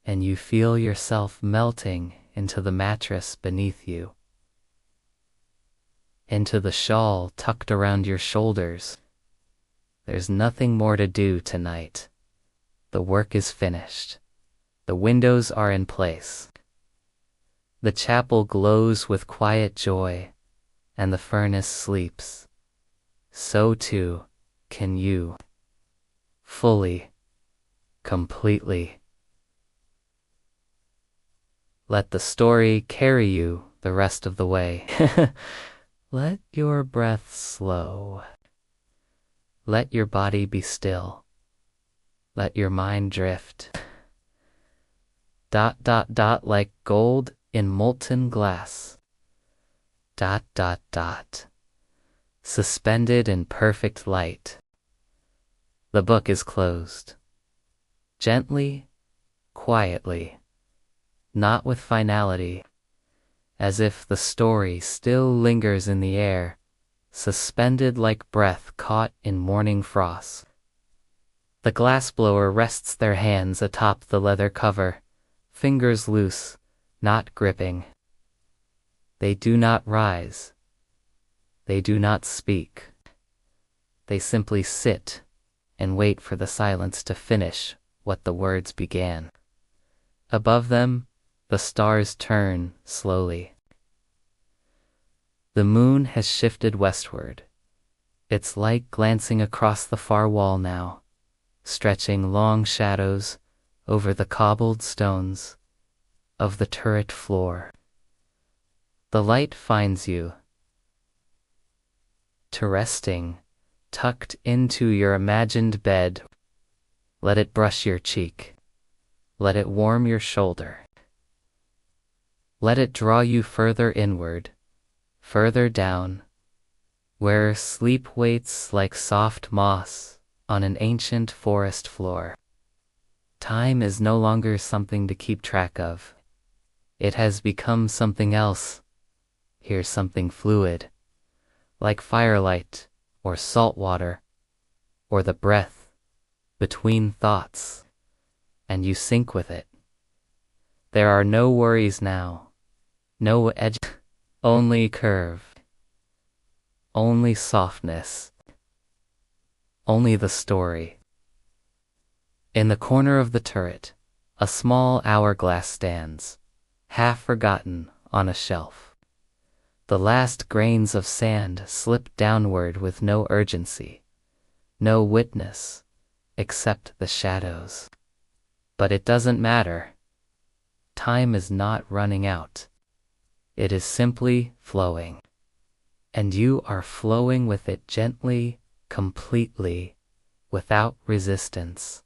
And you feel yourself melting into the mattress beneath you, into the shawl tucked around your shoulders. There's nothing more to do tonight. The work is finished. The windows are in place. The chapel glows with quiet joy, and the furnace sleeps. So too can you. Fully, completely. Let the story carry you the rest of the way. Let your breath slow. Let your body be still. Let your mind drift. ... like gold in molten glass. ... suspended in perfect light. The book is closed. Gently, quietly, not with finality, as if the story still lingers in the air, suspended like breath caught in morning frost. The glassblower rests their hands atop the leather cover, fingers loose, not gripping. They do not rise. They do not speak. They simply sit and wait for the silence to finish what the words began. Above them, the stars turn slowly. The moon has shifted westward, its light glancing across the far wall now, stretching long shadows over the cobbled stones of the turret floor. The light finds you, to resting, tucked into your imagined bed. Let it brush your cheek. Let it warm your shoulder. Let it draw you further inward, further down, where sleep waits like soft moss on an ancient forest floor. Time is no longer something to keep track of. It has become something else. Here's something fluid, like firelight or salt water, or the breath between thoughts, and you sync with it. There are no worries now. No edge, only curve, only softness, only the story. In the corner of the turret, a small hourglass stands, half forgotten on a shelf. The last grains of sand slip downward with no urgency, no witness, except the shadows. But it doesn't matter. Time is not running out. It is simply flowing. and you are flowing with it gently, completely, without resistance,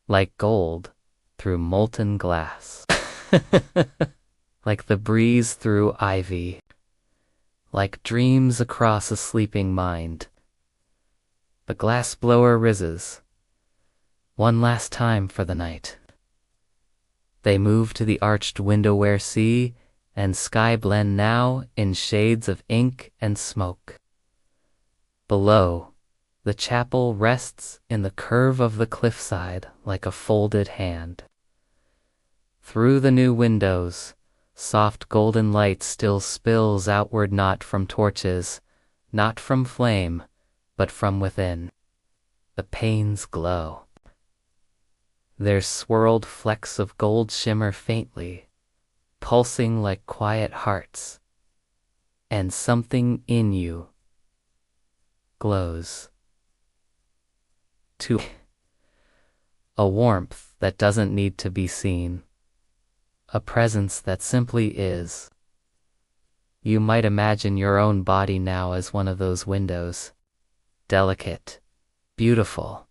like gold through molten glass, like the breeze through ivy, like dreams across a sleeping mind. The glassblower rises, one last time for the night. They move to the arched window where sea and sky blend now in shades of ink and smoke. Below, the chapel rests in the curve of the cliffside like a folded hand. Through the new windows, soft golden light still spills outward, not from torches, not from flame, but from within. The panes glow. Their swirled flecks of gold shimmer faintly, pulsing like quiet hearts, and something in you glows. To a warmth that doesn't need to be seen, a presence that simply is. You might imagine your own body now as one of those windows, delicate, beautiful,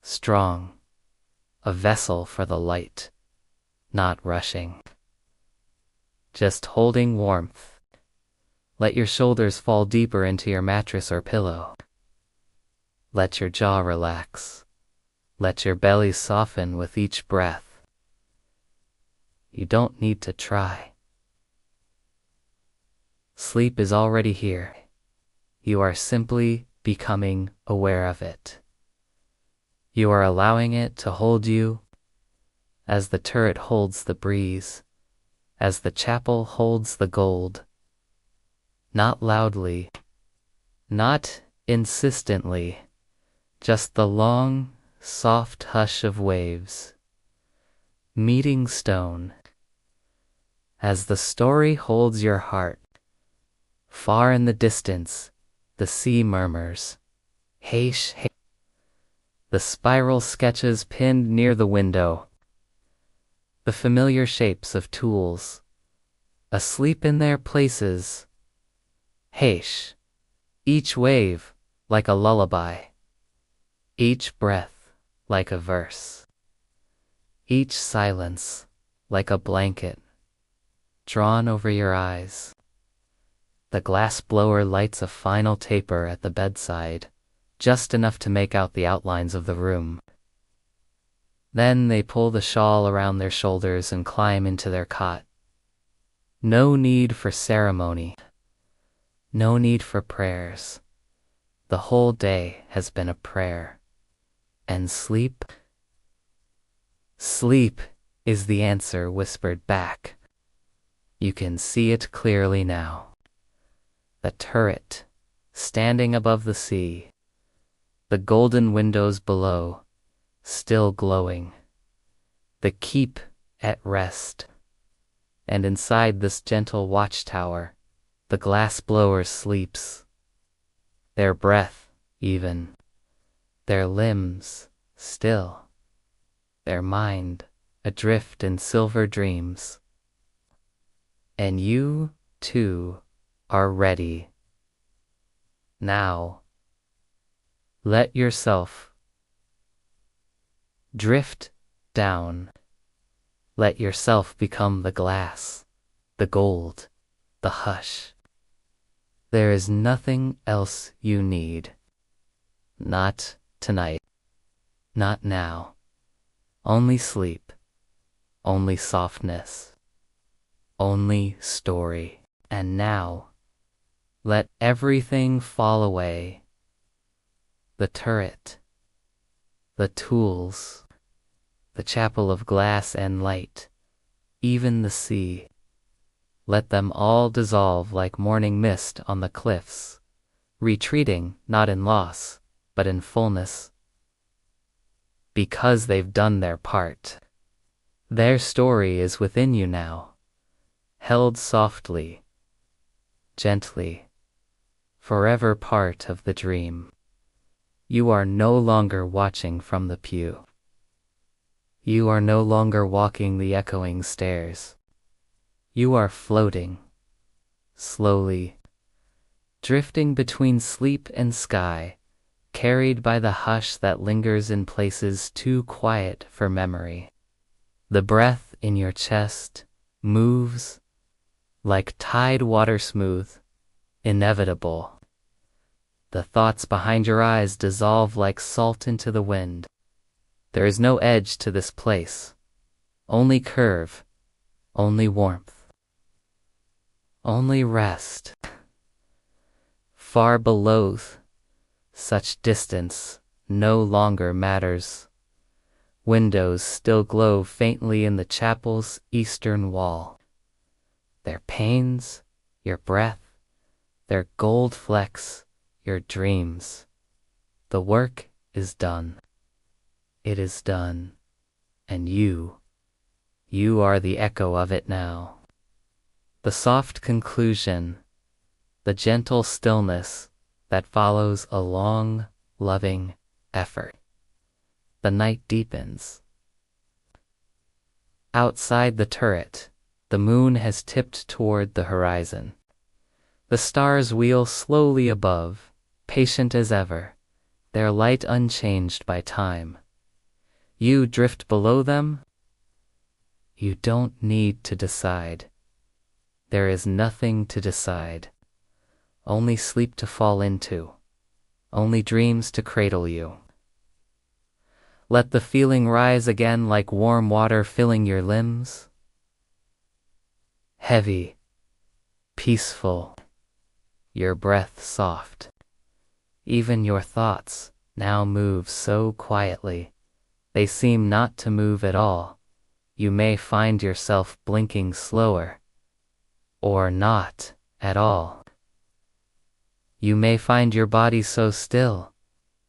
strong, a vessel for the light, not rushing, just holding warmth. Let your shoulders fall deeper into your mattress or pillow. Let your jaw relax. Let your belly soften with each breath. You don't need to try. Sleep is already here. You are simply becoming aware of it. You are allowing it to hold you as the turret holds the breeze, as the chapel holds the gold. Not loudly, not insistently, just the long, soft hush of waves, meeting stone. As the story holds your heart, far in the distance, the sea murmurs, "Heish, heish." The spiral sketches pinned near the window, the familiar shapes of tools, asleep in their places. Heish, each wave like a lullaby, each breath like a verse, each silence like a blanket drawn over your eyes. The glassblower lights a final taper at the bedside, just enough to make out the outlines of the room. Then they pull the shawl around their shoulders and climb into their cot. No need for ceremony. No need for prayers. The whole day has been a prayer. And sleep? Sleep is the answer whispered back. You can see it clearly now. The turret, standing above the sea. The golden windows below, still glowing. The keep at rest. And inside this gentle watchtower, the glassblower sleeps. Their breath, even. Their limbs, still. Their mind, adrift in silver dreams. And you, too, are ready. Now, let yourself drift down. Let yourself become the glass, the gold, the hush. There is nothing else you need. Not tonight. Not now. Only sleep. Only softness. Only story. And now, let everything fall away. The turret. The tools. The chapel of glass and light. Even the sea. Let them all dissolve like morning mist on the cliffs, retreating not in loss, but in fullness. Because they've done their part. Their story is within you now, held softly, gently, forever part of the dream. You are no longer watching from the pew. You are no longer walking the echoing stairs. You are floating, slowly, drifting between sleep and sky, carried by the hush that lingers in places too quiet for memory. The breath in your chest moves like tide water smooth, inevitable. The thoughts behind your eyes dissolve like salt into the wind. There is no edge to this place, only curve, only warmth, only rest. Far below, such distance no longer matters. Windows still glow faintly in the chapel's eastern wall. Their panes, your breath, their gold flecks, your dreams. The work is done. It is done. And you are the echo of it now. The soft conclusion, the gentle stillness that follows a long, loving effort. The night deepens. Outside the turret, the moon has tipped toward the horizon. The stars wheel slowly above, patient as ever, their light unchanged by time. You drift below them. You don't need to decide. There is nothing to decide. Only sleep to fall into. Only dreams to cradle you. Let the feeling rise again like warm water filling your limbs. Heavy, peaceful, your breath soft. Even your thoughts now move so quietly, they seem not to move at all. You may find yourself blinking slower, or not at all. You may find your body so still,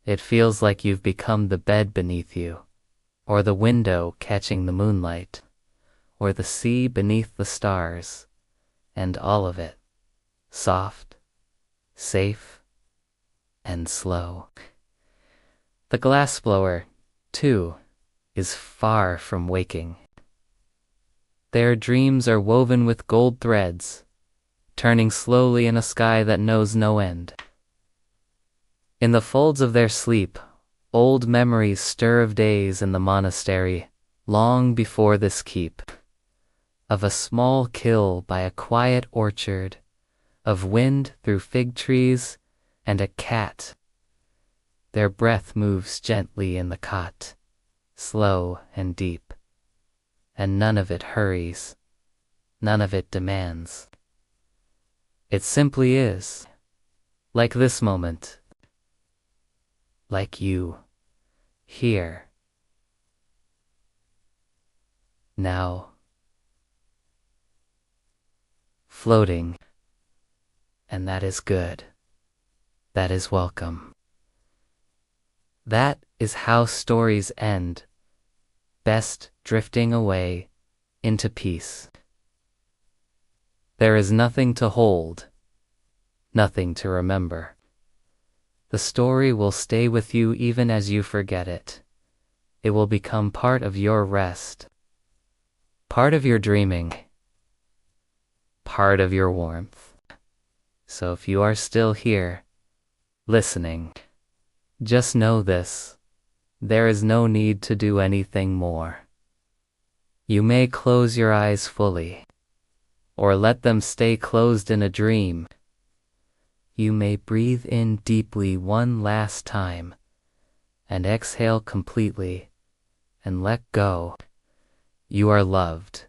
it feels like you've become the bed beneath you, or the window catching the moonlight, or the sea beneath the stars, and all of it, soft, safe, and slow. The glassblower, too, is far from waking. Their dreams are woven with gold threads, turning slowly in a sky that knows no end. In the folds of their sleep, old memories stir of days in the monastery, long before this keep. Of a small kill by a quiet orchard, of wind through fig trees, and a cat. Their breath moves gently in the cot, slow and deep, and none of it hurries, none of it demands. It simply is, like this moment, like you, here, now, floating, and that is good, that is welcome. That is how stories end, best drifting away into peace. There is nothing to hold, nothing to remember. The story will stay with you even as you forget it. It will become part of your rest, part of your dreaming, part of your warmth. So if you are still here, listening, just know this: there is no need to do anything more. You may close your eyes fully, or let them stay closed in a dream. You may breathe in deeply one last time, and exhale completely, and let go. You are loved.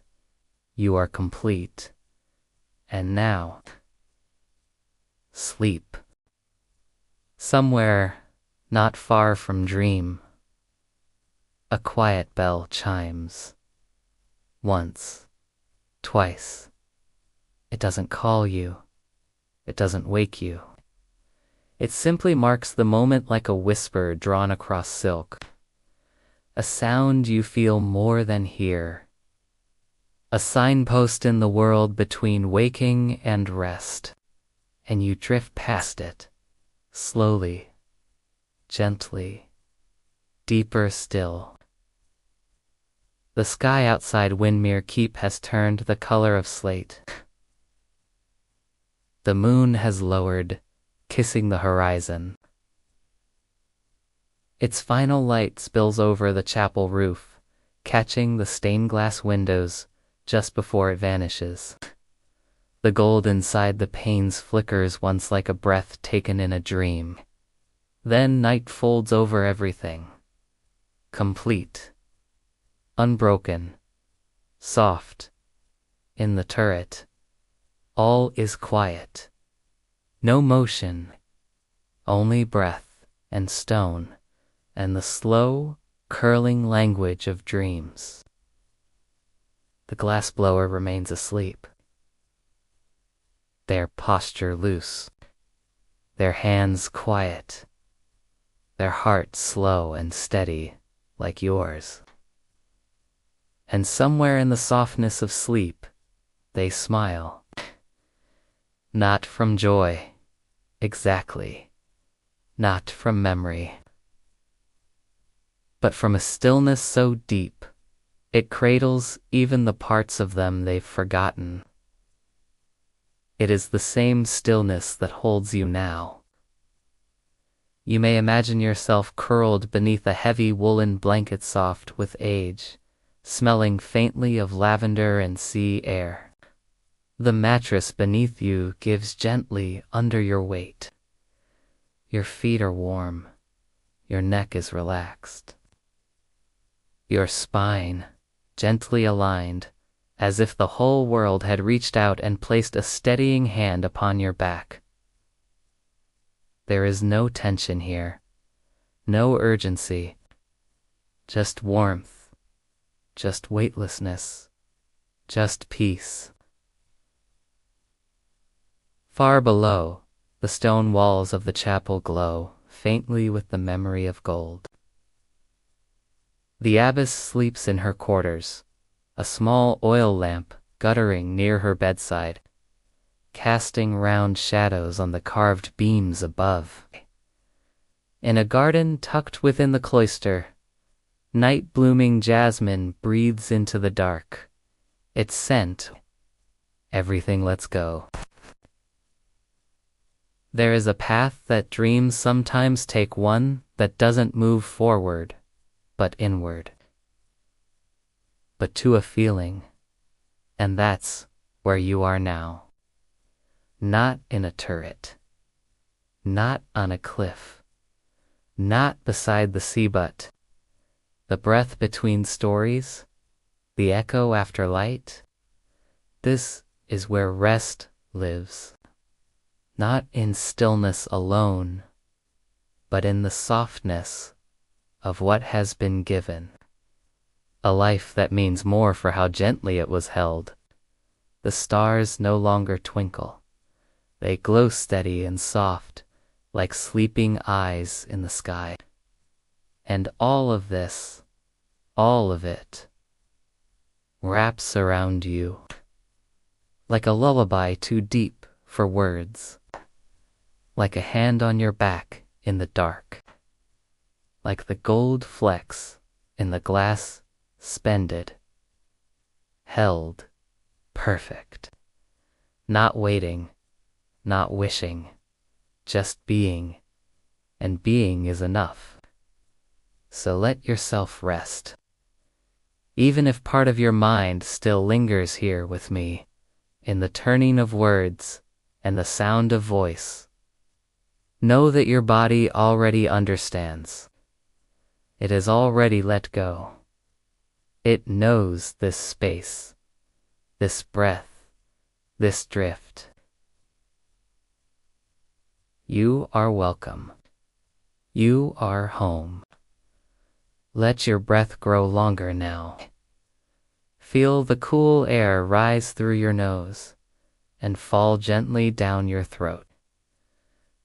You are complete. And now, sleep. Somewhere not far from dream, a quiet bell chimes. Once, twice. It doesn't call you. It doesn't wake you. It simply marks the moment like a whisper drawn across silk. A sound you feel more than hear. A signpost in the world between waking and rest. And you drift past it, slowly, gently, deeper still. The sky outside Windmere Keep has turned the color of slate. The moon has lowered, kissing the horizon. Its final light spills over the chapel roof, catching the stained glass windows just before it vanishes. The gold inside the panes flickers once like a breath taken in a dream. Then night folds over everything. Complete. Unbroken. Soft. In the turret, all is quiet. No motion. Only breath and stone and the slow, curling language of dreams. The glassblower remains asleep. Their posture loose. Their hands quiet. Their heart slow and steady like yours. And somewhere in the softness of sleep, they smile. Not from joy, exactly. Not from memory. But from a stillness so deep, it cradles even the parts of them they've forgotten. It is the same stillness that holds you now. You may imagine yourself curled beneath a heavy woolen blanket soft with age, smelling faintly of lavender and sea air. The mattress beneath you gives gently under your weight. Your feet are warm. Your neck is relaxed. Your spine gently aligned, as if the whole world had reached out and placed a steadying hand upon your back. There is no tension here, no urgency, just warmth, just weightlessness, just peace. Far below, the stone walls of the chapel glow faintly with the memory of gold. The abbess sleeps in her quarters, a small oil lamp guttering near her bedside, casting round shadows on the carved beams above. In a garden tucked within the cloister, night-blooming jasmine breathes into the dark. Its scent, everything lets go. There is a path that dreams sometimes take, one that doesn't move forward, but inward. But to a feeling, and that's where you are now. Not in a turret, not on a cliff, not beside the sea, but the breath between stories, the echo after light. This is where rest lives, not in stillness alone, but in the softness of what has been given. A life that means more for how gently it was held. The stars no longer twinkle. They glow steady and soft, like sleeping eyes in the sky. And all of this, all of it, wraps around you, like a lullaby too deep for words, like a hand on your back in the dark, like the gold flecks in the glass spended, held, perfect, not waiting, not wishing, just being, and being is enough. So let yourself rest. Even if part of your mind still lingers here with me, in the turning of words and the sound of voice, know that your body already understands. It has already let go. It knows this space, this breath, this drift. You are welcome. You are home. Let your breath grow longer now. Feel the cool air rise through your nose and fall gently down your throat,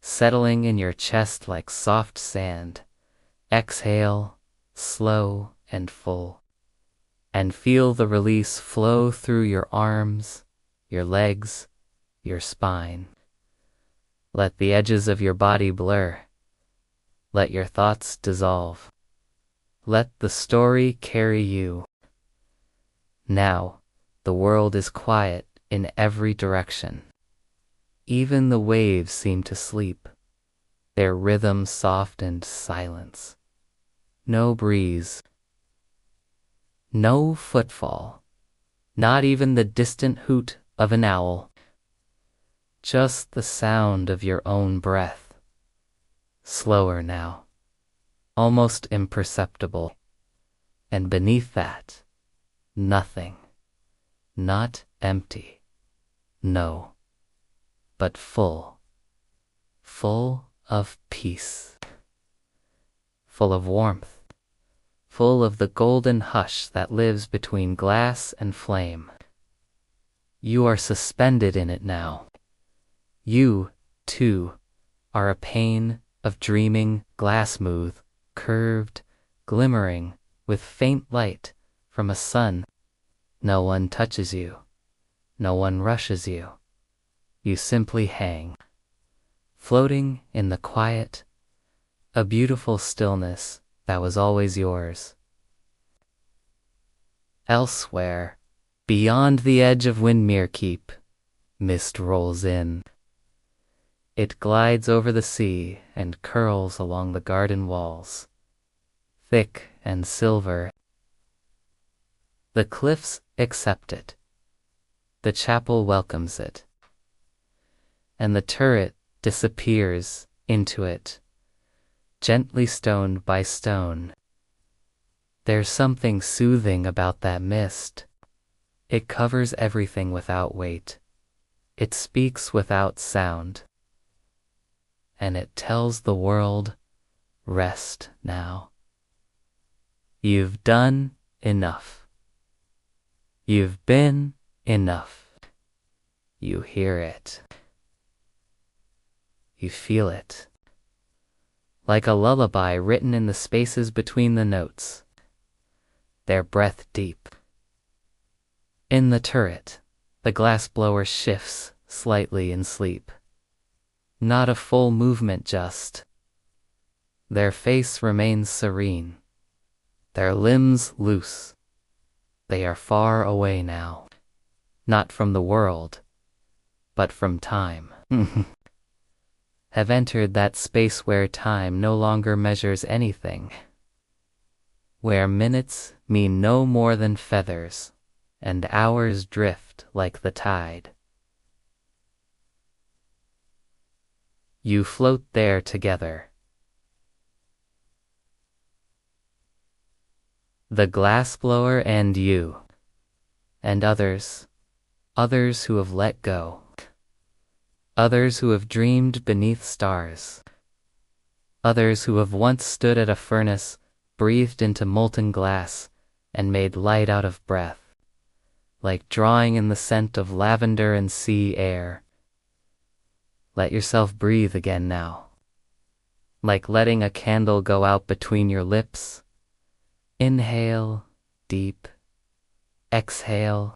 settling in your chest like soft sand. Exhale, slow and full, and feel the release flow through your arms, your legs, your spine. Let the edges of your body blur. Let your thoughts dissolve. Let the story carry you. Now, the world is quiet in every direction. Even the waves seem to sleep, their rhythm soft and silence. No breeze, no footfall, not even the distant hoot of an owl. Just the sound of your own breath. Slower now, almost imperceptible. And beneath that, nothing. Not empty. No, but full. Full of peace. Full of warmth. Full of the golden hush that lives between glass and flame. You are suspended in it now. You, too, are a pane of dreaming glass, smooth, curved, glimmering with faint light from a sun. No one touches you. No one rushes you. You simply hang, floating in the quiet, a beautiful stillness that was always yours. Elsewhere, beyond the edge of Windmere Keep, mist rolls in. It glides over the sea and curls along the garden walls, thick and silver. The cliffs accept it. The chapel welcomes it. And the turret disappears into it, gently stone by stone. There's something soothing about that mist. It covers everything without weight. It speaks without sound. And it tells the world, rest now. You've done enough. You've been enough. You hear it. You feel it. Like a lullaby written in the spaces between the notes. Their breath deep. In the turret, the glassblower shifts slightly in sleep. Not a full movement, just. Their face remains serene. Their limbs loose. They are far away now. Not from the world, but from time. Have entered that space where time no longer measures anything. Where minutes mean no more than feathers, and hours drift like the tide. You float there together. The glassblower and you, and others who have let go, others who have dreamed beneath stars, others who have once stood at a furnace, breathed into molten glass, and made light out of breath, like drawing in the scent of lavender and sea air. Let yourself breathe again now, like letting a candle go out between your lips. Inhale, deep. Exhale.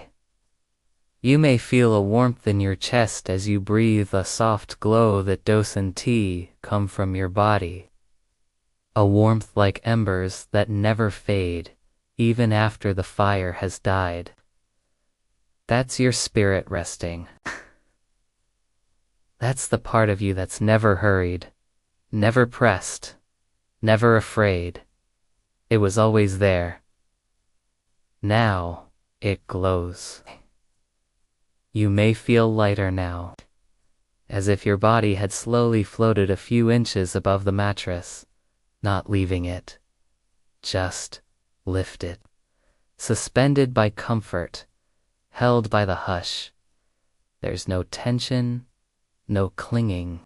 You may feel a warmth in your chest as you breathe, a soft glow that docent tea come from your body. A warmth like embers that never fade, even after the fire has died. That's your spirit resting. That's the part of you that's never hurried, never pressed, never afraid. It was always there. Now it glows. You may feel lighter now, as if your body had slowly floated a few inches above the mattress, not leaving it, just lifted, suspended by comfort, held by the hush. There's no tension, no clinging,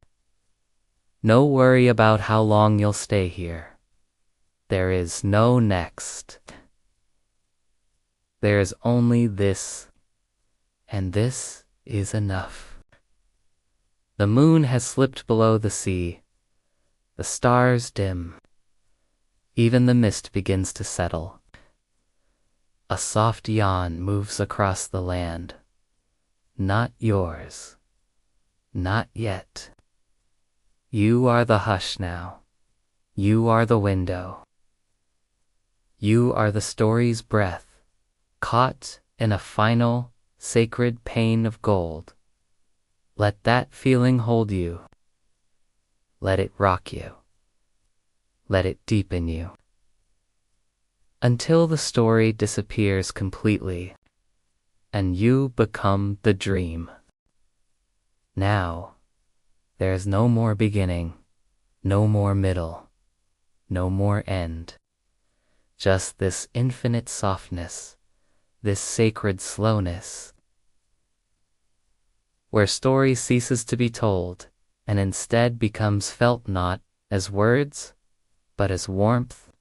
no worry about how long you'll stay here. There is no next. There is only this, and this is enough. The moon has slipped below the sea. The stars dim. Even the mist begins to settle. A soft yawn moves across the land. Not yours. Not yet. You are the hush now. You are the window. You are the story's breath, caught in a final, sacred pane of gold. Let that feeling hold you. Let it rock you. Let it deepen you. Until the story disappears completely and you become the dream. Now, there is no more beginning, no more middle, no more end. Just this infinite softness, this sacred slowness, where story ceases to be told and instead becomes felt not as words, but as warmth,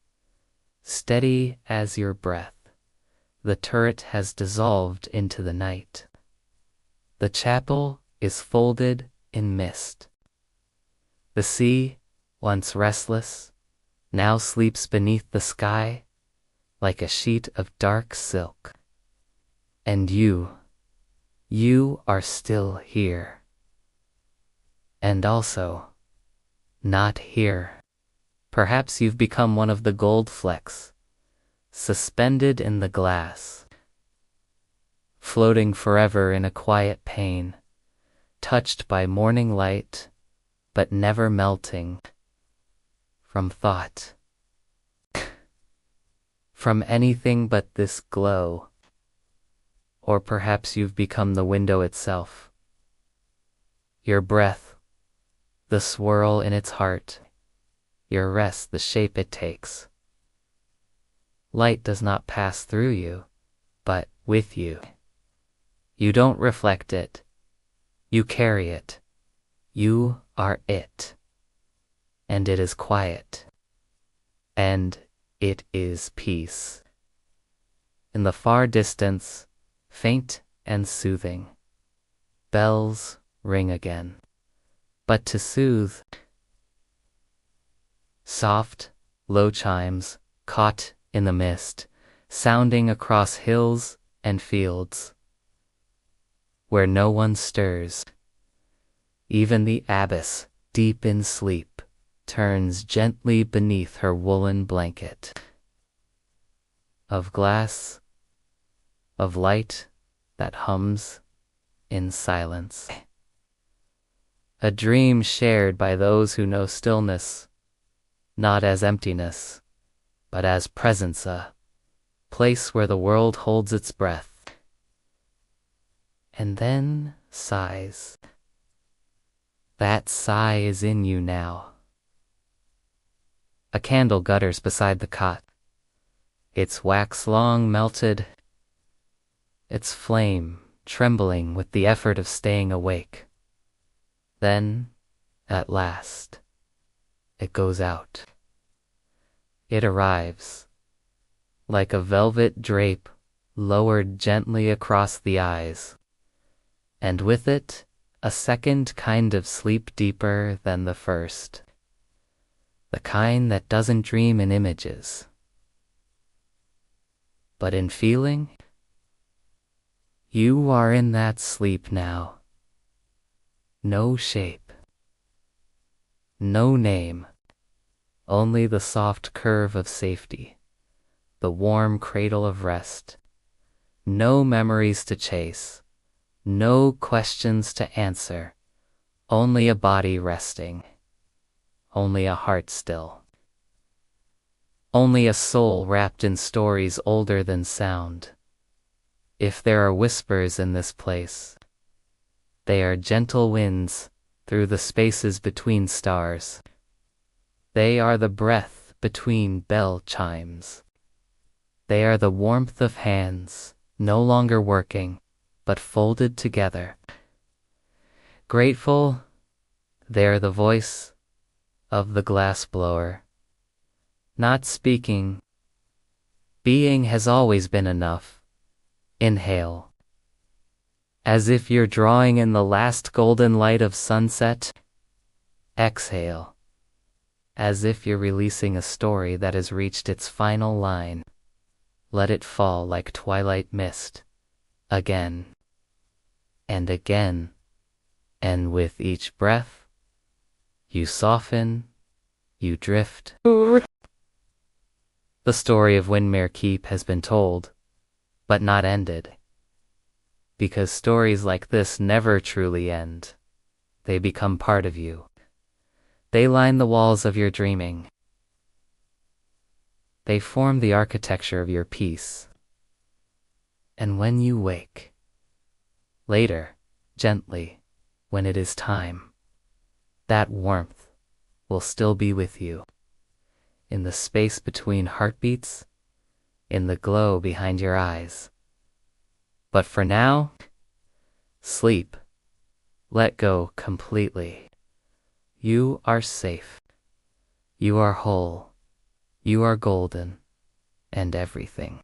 steady as your breath. The turret has dissolved into the night. The chapel is folded in mist. The sea, once restless, now sleeps beneath the sky like a sheet of dark silk. And you are still here. And also, not here. Perhaps you've become one of the gold flecks, suspended in the glass, floating forever in a quiet pane, touched by morning light, but never melting from thought, from anything but this glow. Or perhaps you've become the window itself. Your breath, the swirl in its heart, your rest, the shape it takes. Light does not pass through you, but with you. You don't reflect it. You carry it. You are it. And it is quiet. And it is peace. In the far distance, faint and soothing, bells ring again. But to soothe, soft, low chimes caught in the mist, sounding across hills and fields, where no one stirs. Even the abbess, deep in sleep, turns gently beneath her woolen blanket of glass, of light that hums in silence. A dream shared by those who know stillness, not as emptiness, but as presence, a place where the world holds its breath. And then sighs. That sigh is in you now. A candle gutters beside the cot, its wax long melted, its flame trembling with the effort of staying awake. Then, at last, it goes out. It arrives, like a velvet drape lowered gently across the eyes, and with it a second kind of sleep deeper than the first, the kind that doesn't dream in images, but in feeling. You are in that sleep now. No shape, no name, only the soft curve of safety, the warm cradle of rest. No memories to chase, no questions to answer, only a body resting, only a heart still, only a soul wrapped in stories older than sound. If there are whispers in this place, they are gentle winds through the spaces between stars. They are the breath between bell chimes. They are the warmth of hands, no longer working, but folded together. Grateful, they're the voice of the glassblower. Not speaking, being has always been enough. Inhale. As if you're drawing in the last golden light of sunset. Exhale. As if you're releasing a story that has reached its final line. Let it fall like twilight mist. Again. And again. And with each breath, you soften, you drift. The story of Windmere Keep has been told, but not ended. Because stories like this never truly end. They become part of you. They line the walls of your dreaming. They form the architecture of your peace. And when you wake, later, gently, when it is time, that warmth will still be with you, in the space between heartbeats, in the glow behind your eyes. But for now, sleep. Let go completely. You are safe. You are whole. You are golden. And everything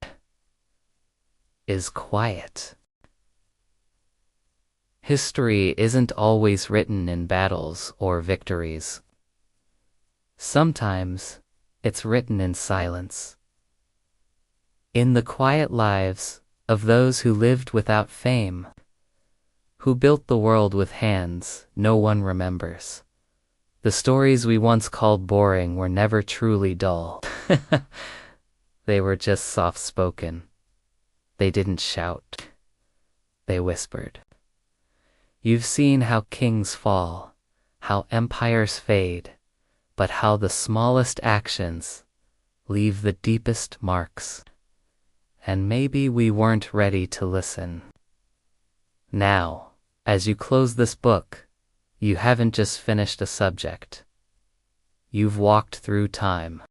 is quiet. History isn't always written in battles or victories. Sometimes it's written in silence. In the quiet lives of those who lived without fame, who built the world with hands no one remembers. The stories we once called boring were never truly dull. They were just soft-spoken. They didn't shout. They whispered. You've seen how kings fall, how empires fade, but how the smallest actions leave the deepest marks. And maybe we weren't ready to listen. Now, as you close this book, you haven't just finished a subject. You've walked through time.